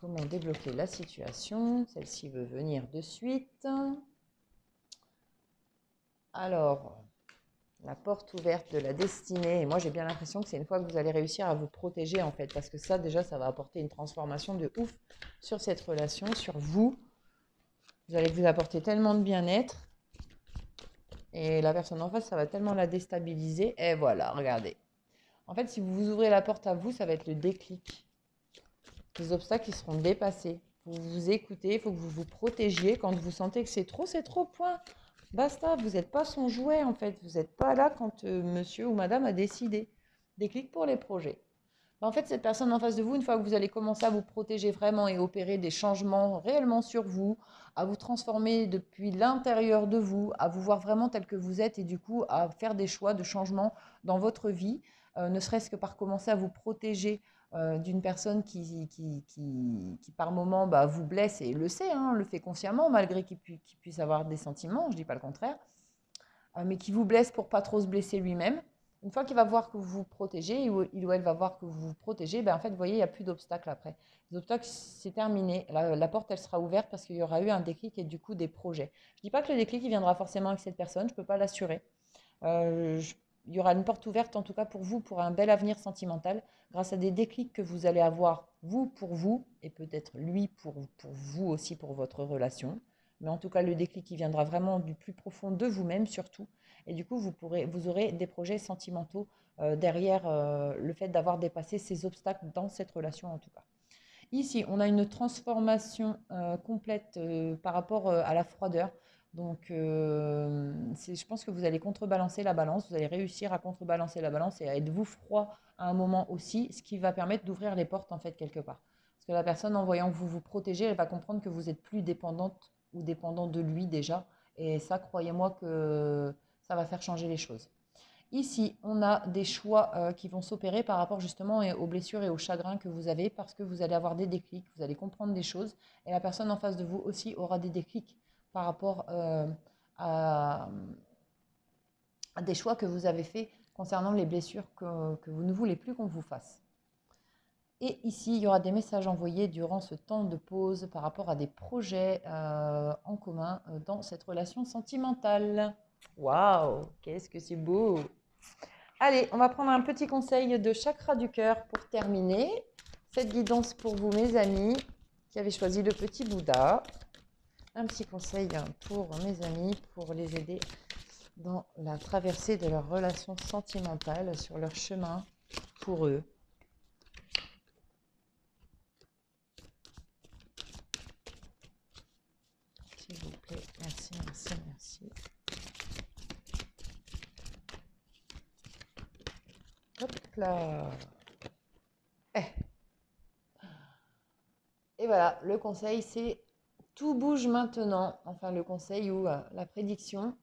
Comment débloquer la situation? Celle-ci veut venir de suite. Alors, la porte ouverte de la destinée. Et moi, j'ai bien l'impression que c'est une fois que vous allez réussir à vous protéger, en fait. Parce que ça, déjà, ça va apporter une transformation de ouf sur cette relation, sur vous. Vous allez vous apporter tellement de bien-être. Et la personne en face, ça va tellement la déstabiliser. Et voilà, regardez. En fait, si vous vous ouvrez la porte à vous, ça va être le déclic. Les obstacles, ils seront dépassés. Vous vous écoutez, il faut que vous vous protégiez. Quand vous sentez que c'est trop, point. Basta, vous n'êtes pas son jouet, en fait. Vous n'êtes pas là quand monsieur ou madame a décidé. Déclic pour les projets. En fait, cette personne en face de vous, une fois que vous allez commencer à vous protéger vraiment et opérer des changements réellement sur vous, à vous transformer depuis l'intérieur de vous, à vous voir vraiment tel que vous êtes et du coup à faire des choix de changement dans votre vie, ne serait-ce que par commencer à vous protéger d'une personne qui par moment bah, vous blesse et le sait, hein, le fait consciemment, malgré qu'il puisse avoir des sentiments, je ne dis pas le contraire, mais qui vous blesse pour pas trop se blesser lui-même. Une fois qu'il va voir que vous vous protégez, il ou elle va voir que vous vous protégez, ben en fait, vous voyez, il n'y a plus d'obstacles après. Les obstacles, c'est terminé. La porte, elle sera ouverte parce qu'il y aura eu un déclic et du coup des projets. Je ne dis pas que le déclic, il viendra forcément avec cette personne, je ne peux pas l'assurer. Il y aura une porte ouverte, en tout cas pour vous, pour un bel avenir sentimental, grâce à des déclics que vous allez avoir, vous, et peut-être lui pour vous aussi, pour votre relation. Mais en tout cas, le déclic qui viendra vraiment du plus profond de vous-même, surtout. Et du coup, vous aurez des projets sentimentaux derrière le fait d'avoir dépassé ces obstacles dans cette relation, en tout cas. Ici, on a une transformation complète par rapport à la froideur. Donc, je pense que vous allez contrebalancer la balance, vous allez réussir à contrebalancer la balance et à être vous froid à un moment aussi, ce qui va permettre d'ouvrir les portes en fait quelque part. Parce que la personne, en voyant que vous vous protégez, elle va comprendre que vous êtes plus dépendante ou dépendant de lui déjà. Et ça, croyez-moi que ça va faire changer les choses. Ici, on a des choix qui vont s'opérer par rapport justement aux blessures et aux chagrins que vous avez parce que vous allez avoir des déclics, vous allez comprendre des choses et la personne en face de vous aussi aura des déclics par rapport à, à des choix que vous avez faits concernant les blessures que vous ne voulez plus qu'on vous fasse. Et ici, il y aura des messages envoyés durant ce temps de pause par rapport à des projets en commun dans cette relation sentimentale. Waouh, qu'est-ce que c'est beau! Allez, on va prendre un petit conseil de chakra du cœur pour terminer. Cette guidance pour vous, mes amis, qui avez choisi le petit Bouddha. Un petit conseil pour mes amis, pour les aider dans la traversée de leur relation sentimentale, sur leur chemin pour eux. S'il vous plaît, merci, merci, merci. Hop là. Et voilà, le conseil, c'est tout bouge maintenant. Enfin, le conseil ou la prédiction.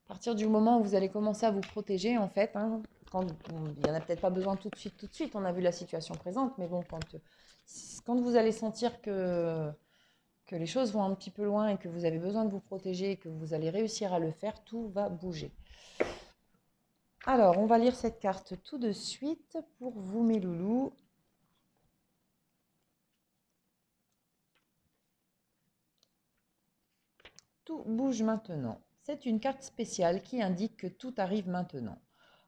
À partir du moment où vous allez commencer à vous protéger, en fait, hein, il n'y en a peut-être pas besoin tout de suite, on a vu la situation présente, mais bon, quand vous allez sentir que les choses vont un petit peu loin et que vous avez besoin de vous protéger et que vous allez réussir à le faire, tout va bouger. Alors, on va lire cette carte tout de suite pour vous, mes loulous. Tout bouge maintenant. C'est une carte spéciale qui indique que tout arrive maintenant.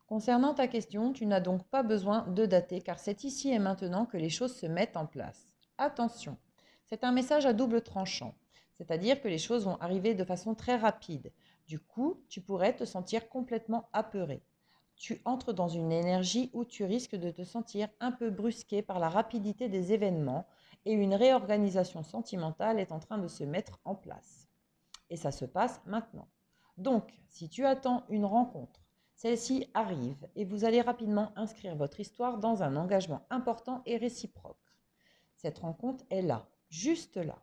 Concernant ta question, tu n'as donc pas besoin de dater car c'est ici et maintenant que les choses se mettent en place. Attention, c'est un message à double tranchant, c'est-à-dire que les choses vont arriver de façon très rapide. Du coup, tu pourrais te sentir complètement apeuré. Tu entres dans une énergie où tu risques de te sentir un peu brusqué par la rapidité des événements et une réorganisation sentimentale est en train de se mettre en place. Et ça se passe maintenant. Donc, si tu attends une rencontre, celle-ci arrive et vous allez rapidement inscrire votre histoire dans un engagement important et réciproque. Cette rencontre est là, juste là.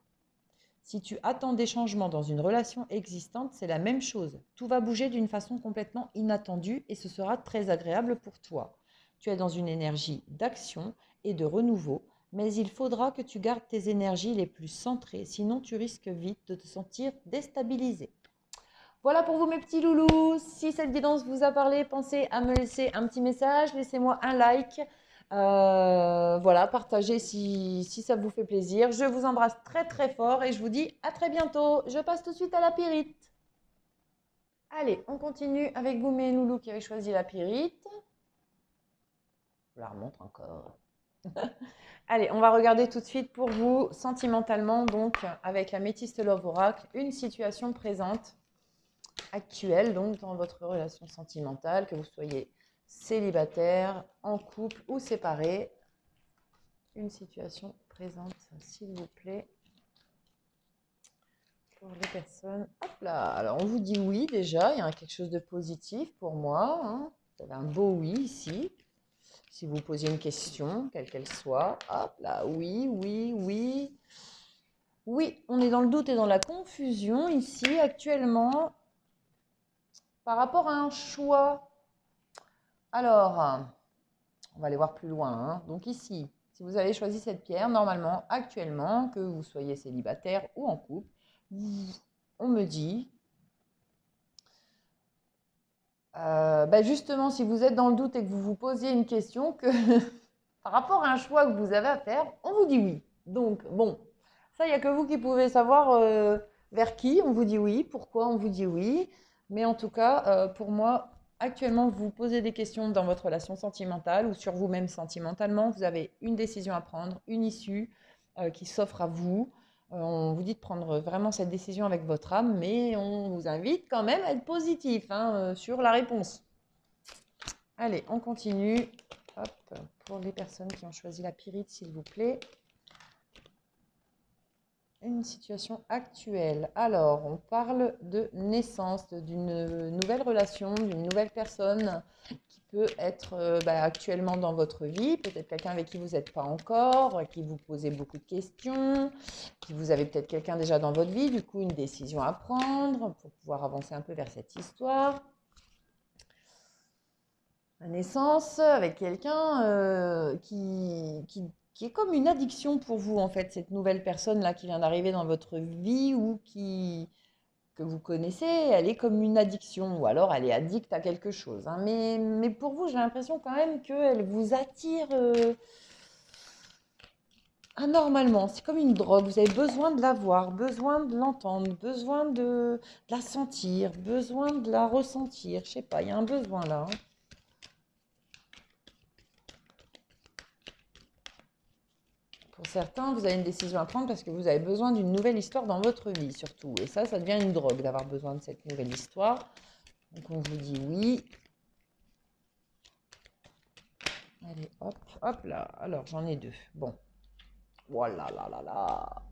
Si tu attends des changements dans une relation existante, c'est la même chose. Tout va bouger d'une façon complètement inattendue et ce sera très agréable pour toi. Tu es dans une énergie d'action et de renouveau, mais il faudra que tu gardes tes énergies les plus centrées, sinon tu risques vite de te sentir déstabilisé. Voilà pour vous mes petits loulous. Si cette guidance vous a parlé, pensez à me laisser un petit message, laissez-moi un like. Voilà, partagez si ça vous fait plaisir. Je vous embrasse très très fort et je vous dis à très bientôt. Je passe tout de suite à la pyrite. Allez, on continue avec vous mes loulous qui avez choisi la pyrite. Je la remonte encore. Allez, on va regarder tout de suite pour vous sentimentalement, donc avec la Métiste Love Oracle, une situation présente, actuelle, donc dans votre relation sentimentale, que vous soyez célibataire, en couple ou séparé. Une situation présente, s'il vous plaît, pour les personnes. Hop là, alors on vous dit oui déjà, il y a quelque chose de positif pour moi. Hein. Vous avez un beau oui ici. Si vous posiez une question, quelle qu'elle soit, hop là, oui, oui, oui. Oui, on est dans le doute et dans la confusion ici actuellement par rapport à un choix. Alors, on va aller voir plus loin. Hein. Donc ici, si vous avez choisi cette pierre, normalement, actuellement, que vous soyez célibataire ou en couple, on me dit, justement, si vous êtes dans le doute et que vous vous posiez une question, que par rapport à un choix que vous avez à faire, on vous dit oui. Donc, bon, ça, il n'y a que vous qui pouvez savoir vers qui on vous dit oui, pourquoi on vous dit oui. Mais en tout cas, pour moi, actuellement, vous posez des questions dans votre relation sentimentale ou sur vous-même sentimentalement. Vous avez une décision à prendre, une issue qui s'offre à vous. On vous dit de prendre vraiment cette décision avec votre âme, mais on vous invite quand même à être positif hein, sur la réponse. Allez, on continue. Hop, pour les personnes qui ont choisi la pyrite, s'il vous plaît. Une situation actuelle. Alors, on parle de naissance, d'une nouvelle relation, d'une nouvelle personne qui peut être actuellement dans votre vie, peut-être quelqu'un avec qui vous n'êtes pas encore, qui vous posez beaucoup de questions, qui vous avez peut-être quelqu'un déjà dans votre vie, du coup une décision à prendre pour pouvoir avancer un peu vers cette histoire. La naissance avec quelqu'un qui est comme une addiction pour vous, en fait, cette nouvelle personne-là qui vient d'arriver dans votre vie ou que vous connaissez, elle est comme une addiction ou alors elle est addicte à quelque chose. Hein. Mais pour vous, j'ai l'impression quand même qu'elle vous attire anormalement. C'est comme une drogue, vous avez besoin de la voir, besoin de l'entendre, besoin de la sentir, besoin de la ressentir. Je sais pas, il y a un besoin là. Hein. Pour certains, vous avez une décision à prendre parce que vous avez besoin d'une nouvelle histoire dans votre vie, surtout. Et ça devient une drogue d'avoir besoin de cette nouvelle histoire. Donc, on vous dit oui. Allez, hop, hop là. Alors, j'en ai deux. Bon. Voilà, là, là, là.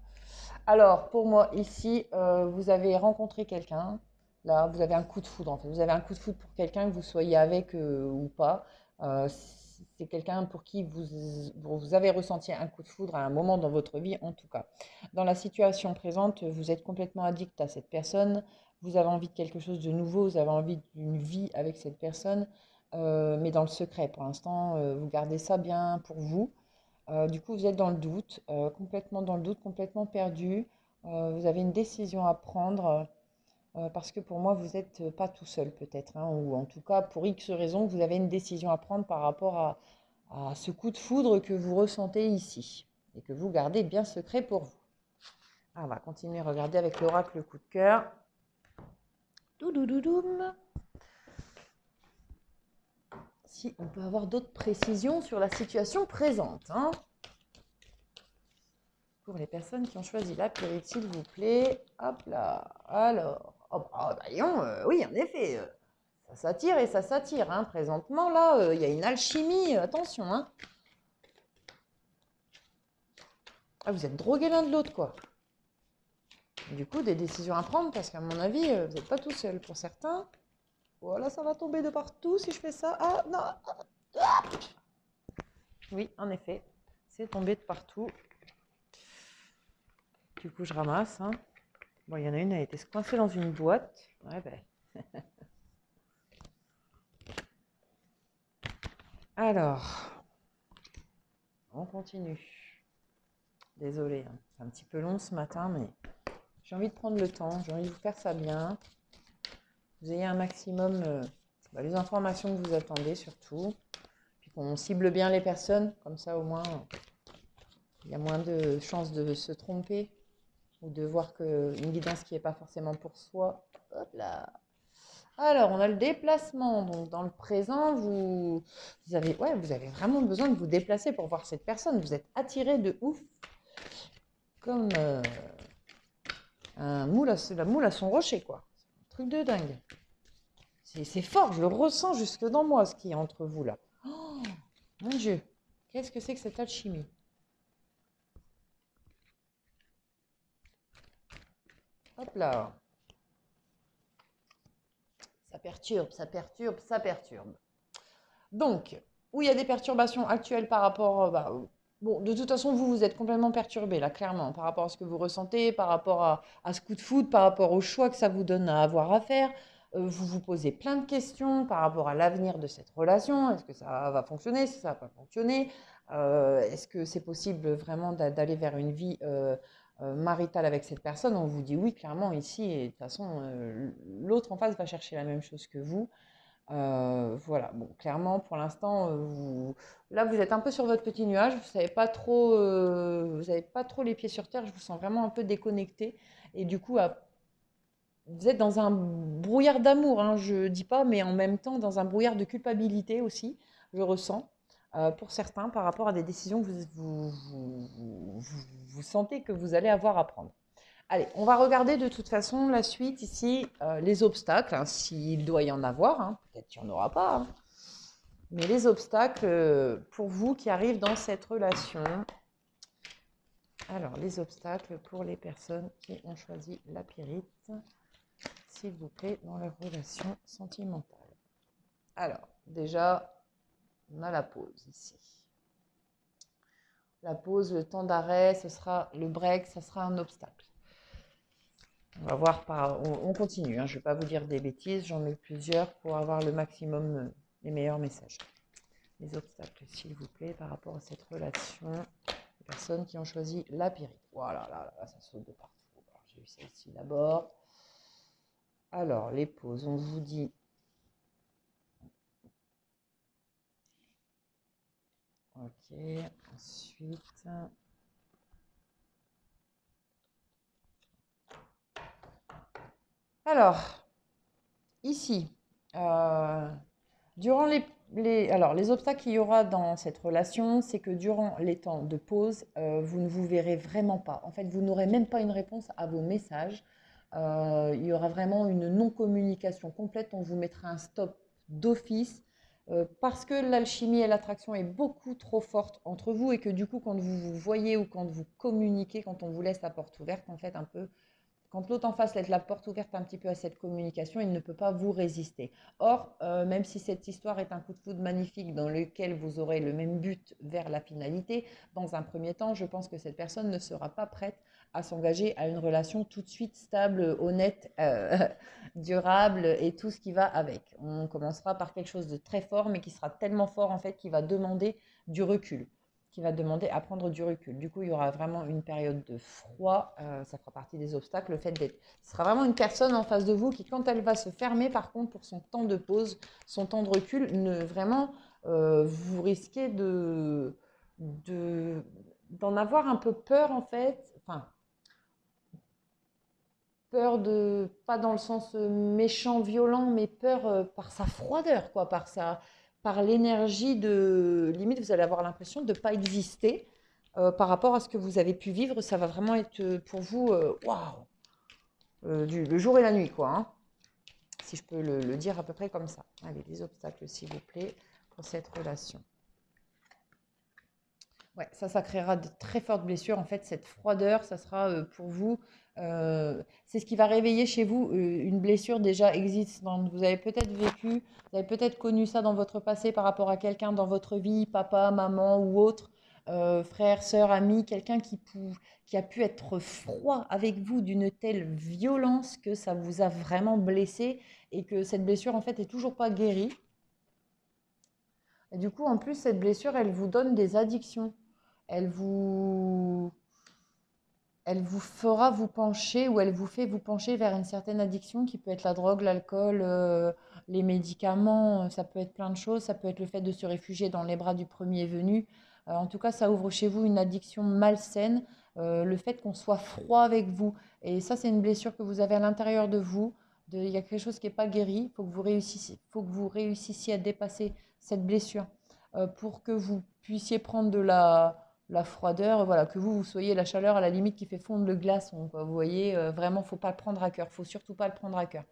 Alors, pour moi, ici, vous avez rencontré quelqu'un. Là, vous avez un coup de foudre, en fait. Vous avez un coup de foudre pour quelqu'un, que vous soyez avec ou pas. C'est quelqu'un pour qui vous avez ressenti un coup de foudre à un moment dans votre vie, en tout cas. Dans la situation présente, vous êtes complètement addict à cette personne. Vous avez envie de quelque chose de nouveau. Vous avez envie d'une vie avec cette personne, mais dans le secret. Pour l'instant, vous gardez ça bien pour vous. Du coup, vous êtes dans le doute, complètement dans le doute, complètement perdu. Vous avez une décision à prendre parce que pour moi, vous n'êtes pas tout seul peut-être, hein, ou en tout cas, pour X raisons, vous avez une décision à prendre par rapport à ce coup de foudre que vous ressentez ici et que vous gardez bien secret pour vous. Ah, on va continuer à regarder avec l'oracle coup de cœur. Doudoudoum. Si on peut avoir d'autres précisions sur la situation présente, hein. Pour les personnes qui ont choisi la pyrite, s'il vous plaît. Hop là. Alors. Oh, bah, voyons, oui, en effet. Ça s'attire et ça s'attire, hein. Présentement, là, il y a une alchimie. Attention, hein. Ah, vous êtes drogués l'un de l'autre, quoi. Du coup, des décisions à prendre parce qu'à mon avis, vous n'êtes pas tout seul. Pour certains, voilà, ça va tomber de partout si je fais ça. Ah, non. Ah. Oui, en effet, c'est tombé de partout. Du coup, je ramasse, hein. Bon, il y en a une, elle a été coincée dans une boîte. Ouais, ben. Alors, on continue. Désolée, hein. C'est un petit peu long ce matin, mais j'ai envie de prendre le temps. J'ai envie de vous faire ça bien. Vous ayez un maximum les informations que vous attendez surtout. Puis qu'on cible bien les personnes. Comme ça, au moins, il y a moins de chances de se tromper ou de voir une guidance qui n'est pas forcément pour soi. Hop là. Alors, on a le déplacement. Donc, dans le présent, vous avez vraiment besoin de vous déplacer pour voir cette personne. Vous êtes attiré de ouf, comme la moule à son rocher, quoi. Un truc de dingue. C'est fort, je le ressens jusque dans moi, ce qui est entre vous, là. Oh, mon Dieu, qu'est-ce que c'est que cette alchimie? Hop là. Ça perturbe, ça perturbe, ça perturbe. Donc, où il y a des perturbations actuelles par rapport, bon, de toute façon, vous êtes complètement perturbé, là, clairement, par rapport à ce que vous ressentez, par rapport à ce coup de foudre, par rapport au choix que ça vous donne à avoir à faire. Vous vous posez plein de questions par rapport à l'avenir de cette relation. Est-ce que ça va fonctionner? Est-ce que ça va pas fonctionner? Est-ce que c'est possible vraiment d'aller vers une vie maritale avec cette personne? On vous dit oui, clairement, ici, et de toute façon, l'autre en face va chercher la même chose que vous. Voilà, bon, clairement, pour l'instant, là, vous êtes un peu sur votre petit nuage, vous avez pas trop les pieds sur terre, je vous sens vraiment un peu déconnecté. Et du coup, vous êtes dans un brouillard d'amour, hein, je dis pas, mais en même temps, dans un brouillard de culpabilité aussi, je ressens, pour certains, par rapport à des décisions que vous sentez que vous allez avoir à prendre. Allez, on va regarder de toute façon la suite ici, les obstacles, hein, s'il doit y en avoir, hein, peut-être qu'il n'y en aura pas, hein, mais les obstacles pour vous qui arrivent dans cette relation. Alors, les obstacles pour les personnes qui ont choisi la pyrite, s'il vous plaît, dans leur relation sentimentale. Alors, déjà, on a la pause ici. La pause, le temps d'arrêt, ce sera le break, ça sera un obstacle. On va voir on continue, hein. Je ne vais pas vous dire des bêtises, j'en mets plusieurs pour avoir le maximum, les meilleurs messages. Les obstacles, s'il vous plaît, par rapport à cette relation. Les personnes qui ont choisi la pyrite. Voilà, là, ça saute de partout. J'ai eu celle-ci d'abord. Alors, les pauses, on vous dit. Ok, ensuite. Alors, ici, durant les obstacles qu'il y aura dans cette relation, c'est que durant les temps de pause, vous ne vous verrez vraiment pas. En fait, vous n'aurez même pas une réponse à vos messages. Il y aura vraiment une non-communication complète. On vous mettra un stop d'office parce que l'alchimie et l'attraction est beaucoup trop forte entre vous et que du coup, quand vous vous voyez ou quand vous communiquez, quand on vous laisse la porte ouverte, en fait, un peu quand l'autre en face laisse la porte ouverte un petit peu à cette communication, il ne peut pas vous résister. Or, même si cette histoire est un coup de foudre magnifique dans lequel vous aurez le même but vers la finalité, dans un premier temps, je pense que cette personne ne sera pas prête à s'engager à une relation tout de suite stable, honnête, durable et tout ce qui va avec. On commencera par quelque chose de très fort, mais qui sera tellement fort en fait qu'il va demander du recul, qui va demander à prendre du recul. Du coup, il y aura vraiment une période de froid, ça fera partie des obstacles, le fait d'être... Ce sera vraiment une personne en face de vous qui, quand elle va se fermer, par contre, pour son temps de pause, son temps de recul, vraiment, vous risquez de, d'en avoir un peu peur, en fait. Enfin, peur de, pas dans le sens méchant, violent, mais peur par sa froideur, quoi, par l'énergie de, limite, vous allez avoir l'impression de ne pas exister par rapport à ce que vous avez pu vivre. Ça va vraiment être pour vous, waouh, le jour et la nuit, quoi, hein, si je peux le dire à peu près comme ça. Allez, les obstacles, s'il vous plaît, pour cette relation. Ouais, ça créera de très fortes blessures. En fait, cette froideur, ça sera pour vous, c'est ce qui va réveiller chez vous une blessure déjà existante. Vous avez peut-être vécu, vous avez peut-être connu ça dans votre passé par rapport à quelqu'un dans votre vie, papa, maman ou autre, frère, sœur, ami, quelqu'un qui a pu être froid avec vous d'une telle violence que ça vous a vraiment blessé et que cette blessure, en fait, est toujours pas guérie. Et du coup, en plus, cette blessure, elle vous donne des addictions. Elle vous, elle vous fera vous pencher ou elle vous fait vous pencher vers une certaine addiction qui peut être la drogue, l'alcool, les médicaments, ça peut être plein de choses, ça peut être le fait de se réfugier dans les bras du premier venu. En tout cas, ça ouvre chez vous une addiction malsaine, le fait qu'on soit froid avec vous. Et ça, c'est une blessure que vous avez à l'intérieur de vous. Il y a quelque chose qui n'est pas guéri. Faut que vous réussissiez à dépasser cette blessure pour que vous puissiez prendre de la froideur, voilà, que vous soyez la chaleur à la limite qui fait fondre le glaçon, quoi. Vous voyez, vraiment, faut pas le prendre à cœur, faut surtout pas le prendre à cœur.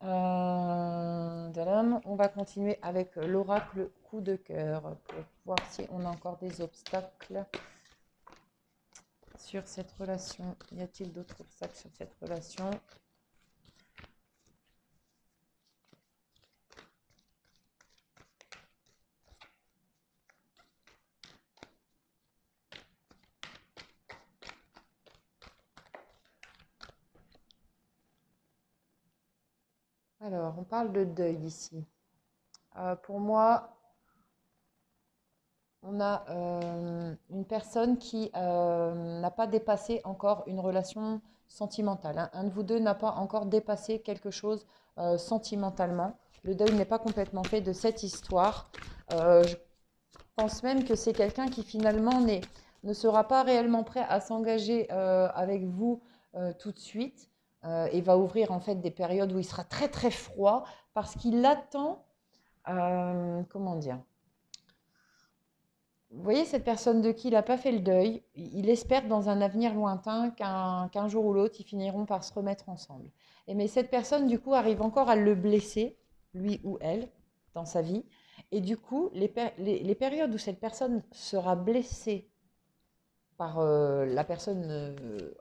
Tadam, on va continuer avec l'oracle coup de cœur pour voir si on a encore des obstacles sur cette relation. Y a-t-il d'autres obstacles sur cette relation? Alors, on parle de deuil ici. Pour moi, on a une personne qui n'a pas dépassé encore une relation sentimentale, hein. Un de vous deux n'a pas encore dépassé quelque chose sentimentalement. Le deuil n'est pas complètement fait de cette histoire. Je pense même que c'est quelqu'un qui finalement ne sera pas réellement prêt à s'engager avec vous tout de suite et va ouvrir en fait des périodes où il sera très très froid parce qu'il attend, comment dire, vous voyez cette personne de qui il n'a pas fait le deuil, il espère dans un avenir lointain qu'un jour ou l'autre, ils finiront par se remettre ensemble. Et mais cette personne, du coup, arrive encore à le blesser, lui ou elle, dans sa vie. Et du coup, les périodes où cette personne sera blessée par la personne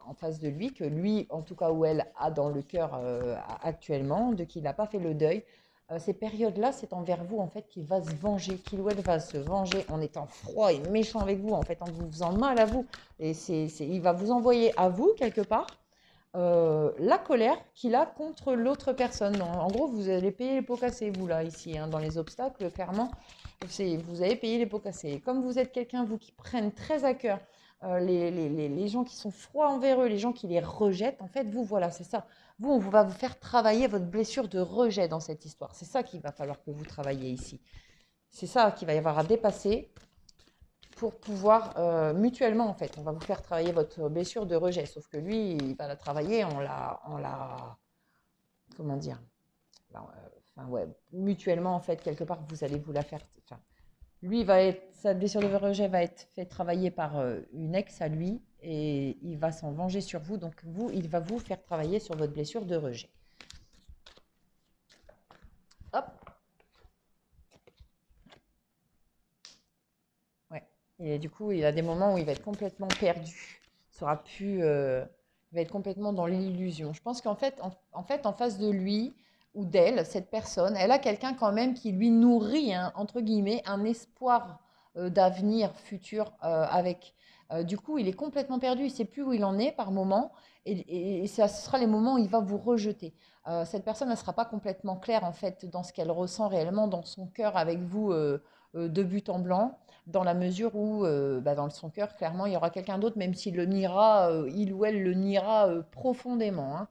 en face de lui, que lui, en tout cas, ou elle a dans le cœur actuellement, de qui il n'a pas fait le deuil, ces périodes-là, c'est envers vous, en fait, qu'il va se venger, qu'il ou elle va se venger en étant froid et méchant avec vous, en fait, en vous faisant mal à vous. Et il va vous envoyer à vous, quelque part, la colère qu'il a contre l'autre personne. En gros, vous allez payer les pots cassés, vous, là, ici, hein, dans les obstacles, clairement, vous avez payé les pots cassés. Et comme vous êtes quelqu'un, vous, qui prennent très à cœur les gens qui sont froids envers eux, les gens qui les rejettent, en fait, vous, voilà, c'est ça. Vous, on va vous faire travailler votre blessure de rejet dans cette histoire. C'est ça qu'il va falloir que vous travaillez ici. C'est ça qu'il va y avoir à dépasser pour pouvoir mutuellement, en fait, on va vous faire travailler votre blessure de rejet. Sauf que lui, il va la travailler comment dire, enfin, ouais, mutuellement, en fait, quelque part, vous allez vous la faire, enfin, lui, sa blessure de rejet va être fait travailler par une ex à lui et il va s'en venger sur vous. Donc, vous, il va vous faire travailler sur votre blessure de rejet. Hop. Ouais. Et du coup, il a des moments où il va être complètement perdu. Il sera plus, il va être complètement dans l'illusion. Je pense qu'en fait, en face de lui ou d'elle, cette personne, elle a quelqu'un quand même qui lui nourrit, hein, entre guillemets, un espoir d'avenir futur avec. Du coup, il est complètement perdu, il ne sait plus où il en est par moment, et ça ce sera les moments où il va vous rejeter. Cette personne ne sera pas complètement claire en fait dans ce qu'elle ressent réellement dans son cœur avec vous de but en blanc. dans la mesure où dans son cœur, clairement, il y aura quelqu'un d'autre, même s'il le niera, il ou elle le niera profondément, hein.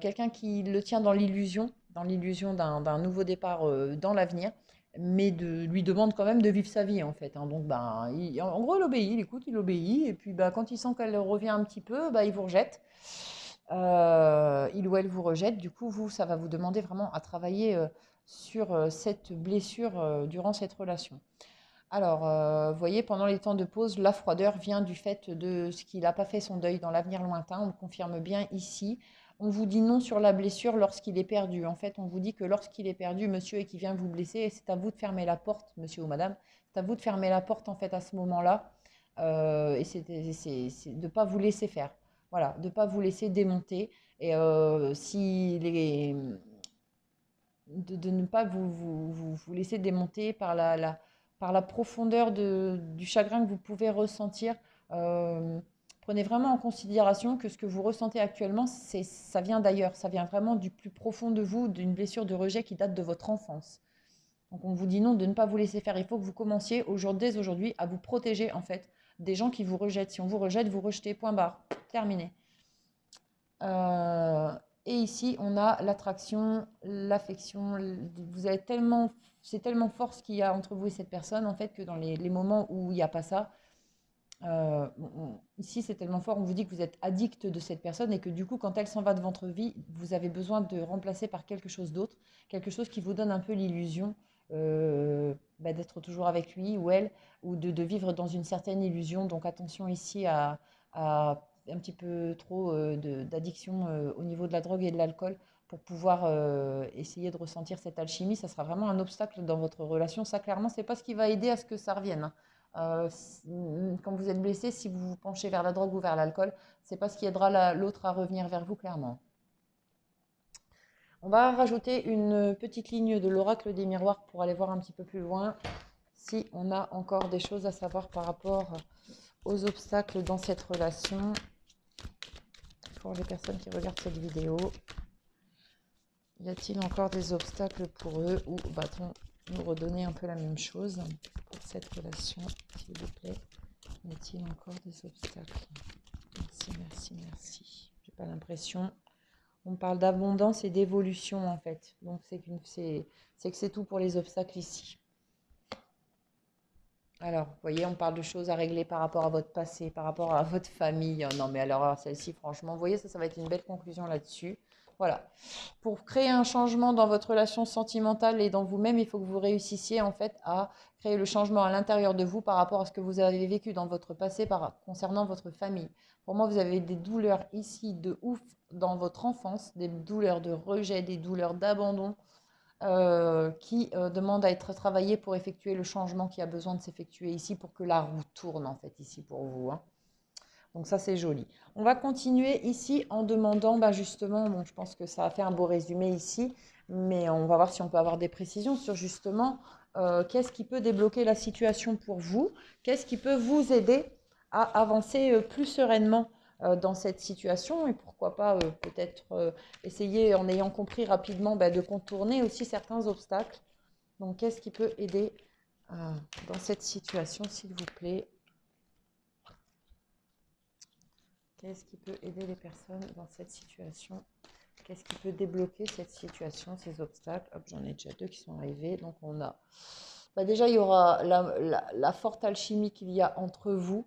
Quelqu'un qui le tient dans l'illusion d'un nouveau départ dans l'avenir, mais lui demande quand même de vivre sa vie, en fait, hein. Donc, ben, en gros, il obéit, il écoute, il obéit, et puis bah, quand il sent qu'elle revient un petit peu, bah, il vous rejette. Il ou elle vous rejette. Du coup, ça va vous demander vraiment à travailler sur cette blessure durant cette relation. Alors, vous voyez, pendant les temps de pause, la froideur vient du fait de ce qu'il n'a pas fait son deuil dans l'avenir lointain. On le confirme bien ici. On vous dit non sur la blessure lorsqu'il est perdu. En fait, on vous dit que lorsqu'il est perdu, monsieur, et qu'il vient vous blesser, c'est à vous de fermer la porte, monsieur ou madame. C'est à vous de fermer la porte, en fait, à ce moment-là. Et c'est de ne pas vous laisser faire. Voilà, de ne pas vous laisser démonter. Et si les, de ne pas vous laisser démonter par la profondeur du chagrin que vous pouvez ressentir. Euh, Prenez vraiment en considération que ce que vous ressentez actuellement, ça vient d'ailleurs, ça vient vraiment du plus profond de vous, d'une blessure de rejet qui date de votre enfance. Donc on vous dit non de ne pas vous laisser faire. Il faut que vous commenciez dès aujourd'hui à vous protéger en fait des gens qui vous rejettent. Si on vous rejette, vous rejetez, point barre, terminé. Euh, et ici, on a l'attraction, l'affection. Vous avez tellement, c'est tellement fort ce qu'il y a entre vous et cette personne, en fait, que dans les moments où il n'y a pas ça, ici, c'est tellement fort, on vous dit que vous êtes addict de cette personne et que du coup, quand elle s'en va de votre vie, vous avez besoin de remplacer par quelque chose d'autre, quelque chose qui vous donne un peu l'illusion d'être toujours avec lui ou elle, ou de vivre dans une certaine illusion. Donc attention ici à un petit peu trop d'addiction au niveau de la drogue et de l'alcool pour pouvoir essayer de ressentir cette alchimie. Ça sera vraiment un obstacle dans votre relation. Ça, clairement, c'est pas ce qui va aider à ce que ça revienne, hein. Quand vous êtes blessé, si vous vous penchez vers la drogue ou vers l'alcool, c'est pas ce qui aidera l'autre à revenir vers vous, clairement. On va rajouter une petite ligne de l'oracle des miroirs pour aller voir un petit peu plus loin si on a encore des choses à savoir par rapport aux obstacles dans cette relation. Pour les personnes qui regardent cette vidéo, y a-t-il encore des obstacles pour eux ou va-t-on nous redonner un peu la même chose pour cette relation, s'il vous plaît? Y a-t-il encore des obstacles? Merci, merci, merci. J'ai pas l'impression. On parle d'abondance et d'évolution en fait. Donc c'est que c'est tout pour les obstacles ici. Alors, vous voyez, on parle de choses à régler par rapport à votre passé, par rapport à votre famille. Oh non, mais alors celle-ci, franchement, vous voyez, ça va être une belle conclusion là-dessus. Voilà. Pour créer un changement dans votre relation sentimentale et dans vous-même, il faut que vous réussissiez en fait à créer le changement à l'intérieur de vous par rapport à ce que vous avez vécu dans votre passé concernant votre famille. Pour moi, vous avez des douleurs ici de ouf dans votre enfance, des douleurs de rejet, des douleurs d'abandon qui demandent à être travaillées pour effectuer le changement qui a besoin de s'effectuer ici pour que la roue tourne en fait ici pour vous, hein. Donc ça, c'est joli. On va continuer ici en demandant, justement, bon, je pense que ça a fait un beau résumé ici, mais on va voir si on peut avoir des précisions sur justement qu'est-ce qui peut débloquer la situation pour vous, qu'est-ce qui peut vous aider à avancer plus sereinement dans cette situation et pourquoi pas peut-être essayer, en ayant compris rapidement, de contourner aussi certains obstacles. Donc, qu'est-ce qui peut aider dans cette situation, s'il vous plaît? Qu'est-ce qui peut aider les personnes dans cette situation? Qu'est-ce qui peut débloquer cette situation, ces obstacles? Hop, j'en ai déjà deux qui sont arrivés. Donc, on a... déjà, il y aura la forte alchimie qu'il y a entre vous.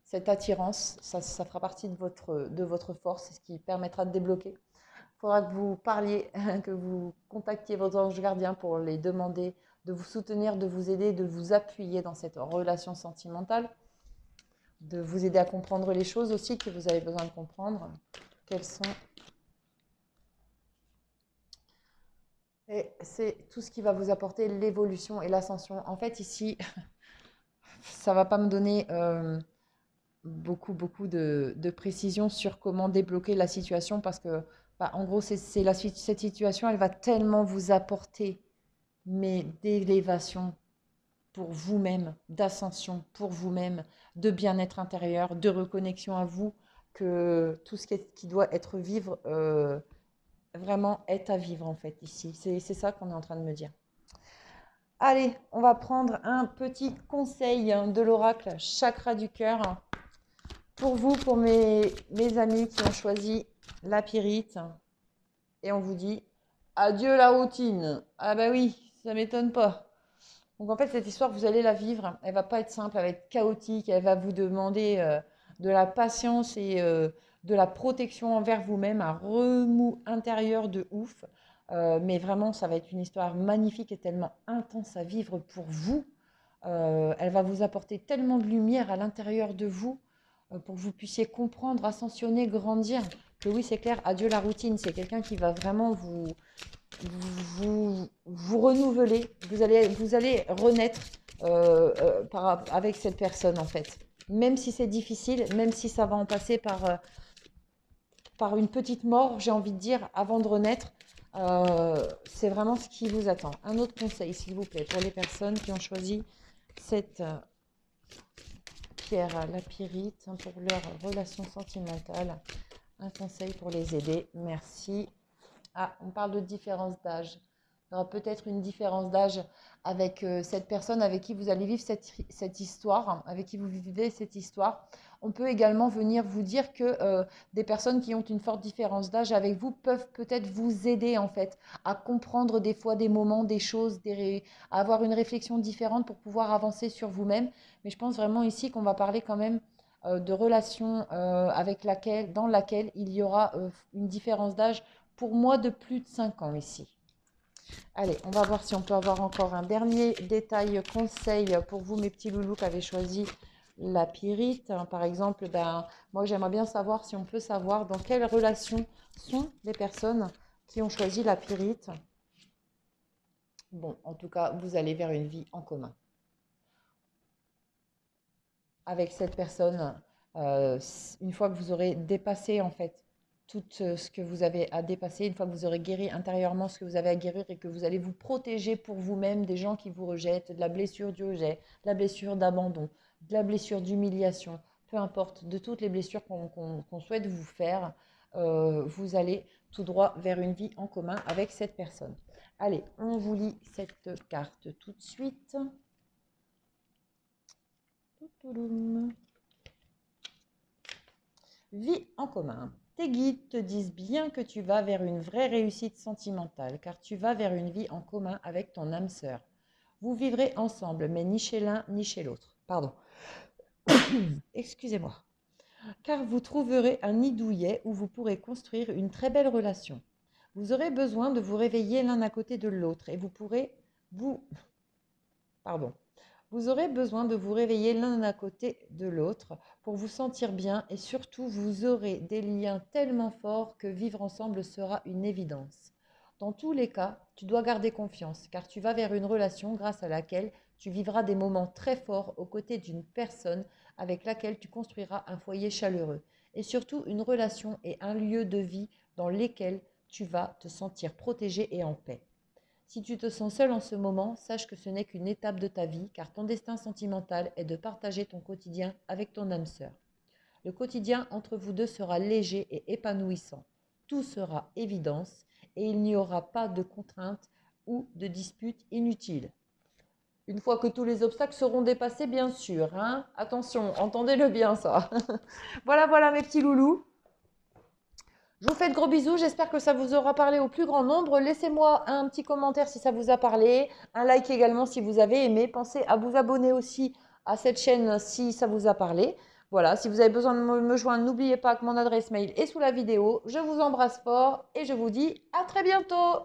Cette attirance, ça fera partie de votre force. C'est ce qui permettra de débloquer. Il faudra que vous parliez, que vous contactiez vos anges gardiens pour les demander de vous soutenir, de vous aider, de vous appuyer dans cette relation sentimentale, de vous aider à comprendre les choses aussi que vous avez besoin de comprendre. Quelles sont... Et c'est tout ce qui va vous apporter l'évolution et l'ascension. En fait, ici, ça ne va pas me donner beaucoup de précisions sur comment débloquer la situation parce que, en gros, cette situation, elle va tellement vous apporter, mais d'élévation pour vous-même, d'ascension pour vous-même, de bien-être intérieur, de reconnexion à vous, que tout ce qui doit être vivre, vraiment est à vivre en fait ici. C'est ça qu'on est en train de me dire. Allez, on va prendre un petit conseil de l'oracle chakra du cœur pour vous, pour mes amis qui ont choisi la pyrite. Et on vous dit adieu la routine. Ah bah oui, ça m'étonne pas. Donc en fait, cette histoire, vous allez la vivre. Elle va pas être simple, elle va être chaotique. Elle va vous demander de la patience et de la protection envers vous-même, un remous intérieur de ouf. Mais vraiment, ça va être une histoire magnifique et tellement intense à vivre pour vous. Elle va vous apporter tellement de lumière à l'intérieur de vous pour que vous puissiez comprendre, ascensionner, grandir. Que oui, c'est clair, adieu la routine. C'est quelqu'un qui va vraiment vous renouveler. Vous allez renaître avec cette personne, en fait. Même si c'est difficile, même si ça va en passer par une petite mort, j'ai envie de dire, avant de renaître, c'est vraiment ce qui vous attend. Un autre conseil, s'il vous plaît, pour les personnes qui ont choisi cette pierre, la pyrite, hein, pour leur relation sentimentale. Un conseil pour les aider. Merci. Ah, on parle de différence d'âge. Il y aura peut-être une différence d'âge avec cette personne avec qui vous allez vivre cette histoire, hein, avec qui vous vivez cette histoire. On peut également venir vous dire que des personnes qui ont une forte différence d'âge avec vous peuvent peut-être vous aider en fait à comprendre des fois des moments, des choses, à avoir une réflexion différente pour pouvoir avancer sur vous-même. Mais je pense vraiment ici qu'on va parler quand même de relations dans laquelle il y aura une différence d'âge pour moi de plus de 5 ans ici. Allez, on va voir si on peut avoir encore un dernier détail, conseil pour vous, mes petits loulous qui avez choisi la pyrite. Par exemple, moi j'aimerais bien savoir si on peut savoir dans quelle relation sont les personnes qui ont choisi la pyrite. Bon, en tout cas, vous allez vers une vie en commun. Avec cette personne, une fois que vous aurez dépassé en fait tout ce que vous avez à dépasser, une fois que vous aurez guéri intérieurement ce que vous avez à guérir et que vous allez vous protéger pour vous-même des gens qui vous rejettent, de la blessure du rejet, de la blessure d'abandon, de la blessure d'humiliation, peu importe, de toutes les blessures qu'on souhaite vous faire, vous allez tout droit vers une vie en commun avec cette personne. Allez, on vous lit cette carte tout de suite. Vie en commun. Tes guides te disent bien que tu vas vers une vraie réussite sentimentale, car tu vas vers une vie en commun avec ton âme sœur. Vous vivrez ensemble, mais ni chez l'un ni chez l'autre. Pardon. Excusez-moi. Car vous trouverez un nid douillet où vous pourrez construire une très belle relation. Vous aurez besoin de vous réveiller l'un à côté de l'autre et Pardon. Vous aurez besoin de vous réveiller l'un à côté de l'autre pour vous sentir bien et surtout vous aurez des liens tellement forts que vivre ensemble sera une évidence. Dans tous les cas, tu dois garder confiance car tu vas vers une relation grâce à laquelle tu vivras des moments très forts aux côtés d'une personne avec laquelle tu construiras un foyer chaleureux et surtout une relation et un lieu de vie dans lesquels tu vas te sentir protégé et en paix. Si tu te sens seul en ce moment, sache que ce n'est qu'une étape de ta vie, car ton destin sentimental est de partager ton quotidien avec ton âme sœur. Le quotidien entre vous deux sera léger et épanouissant. Tout sera évidence et il n'y aura pas de contraintes ou de disputes inutiles. Une fois que tous les obstacles seront dépassés, bien sûr. Hein. Attention, entendez-le bien ça. Voilà mes petits loulous. Je vous fais de gros bisous, j'espère que ça vous aura parlé au plus grand nombre. Laissez-moi un petit commentaire si ça vous a parlé, un like également si vous avez aimé. Pensez à vous abonner aussi à cette chaîne si ça vous a parlé. Voilà, si vous avez besoin de me joindre, n'oubliez pas que mon adresse mail est sous la vidéo. Je vous embrasse fort et je vous dis à très bientôt.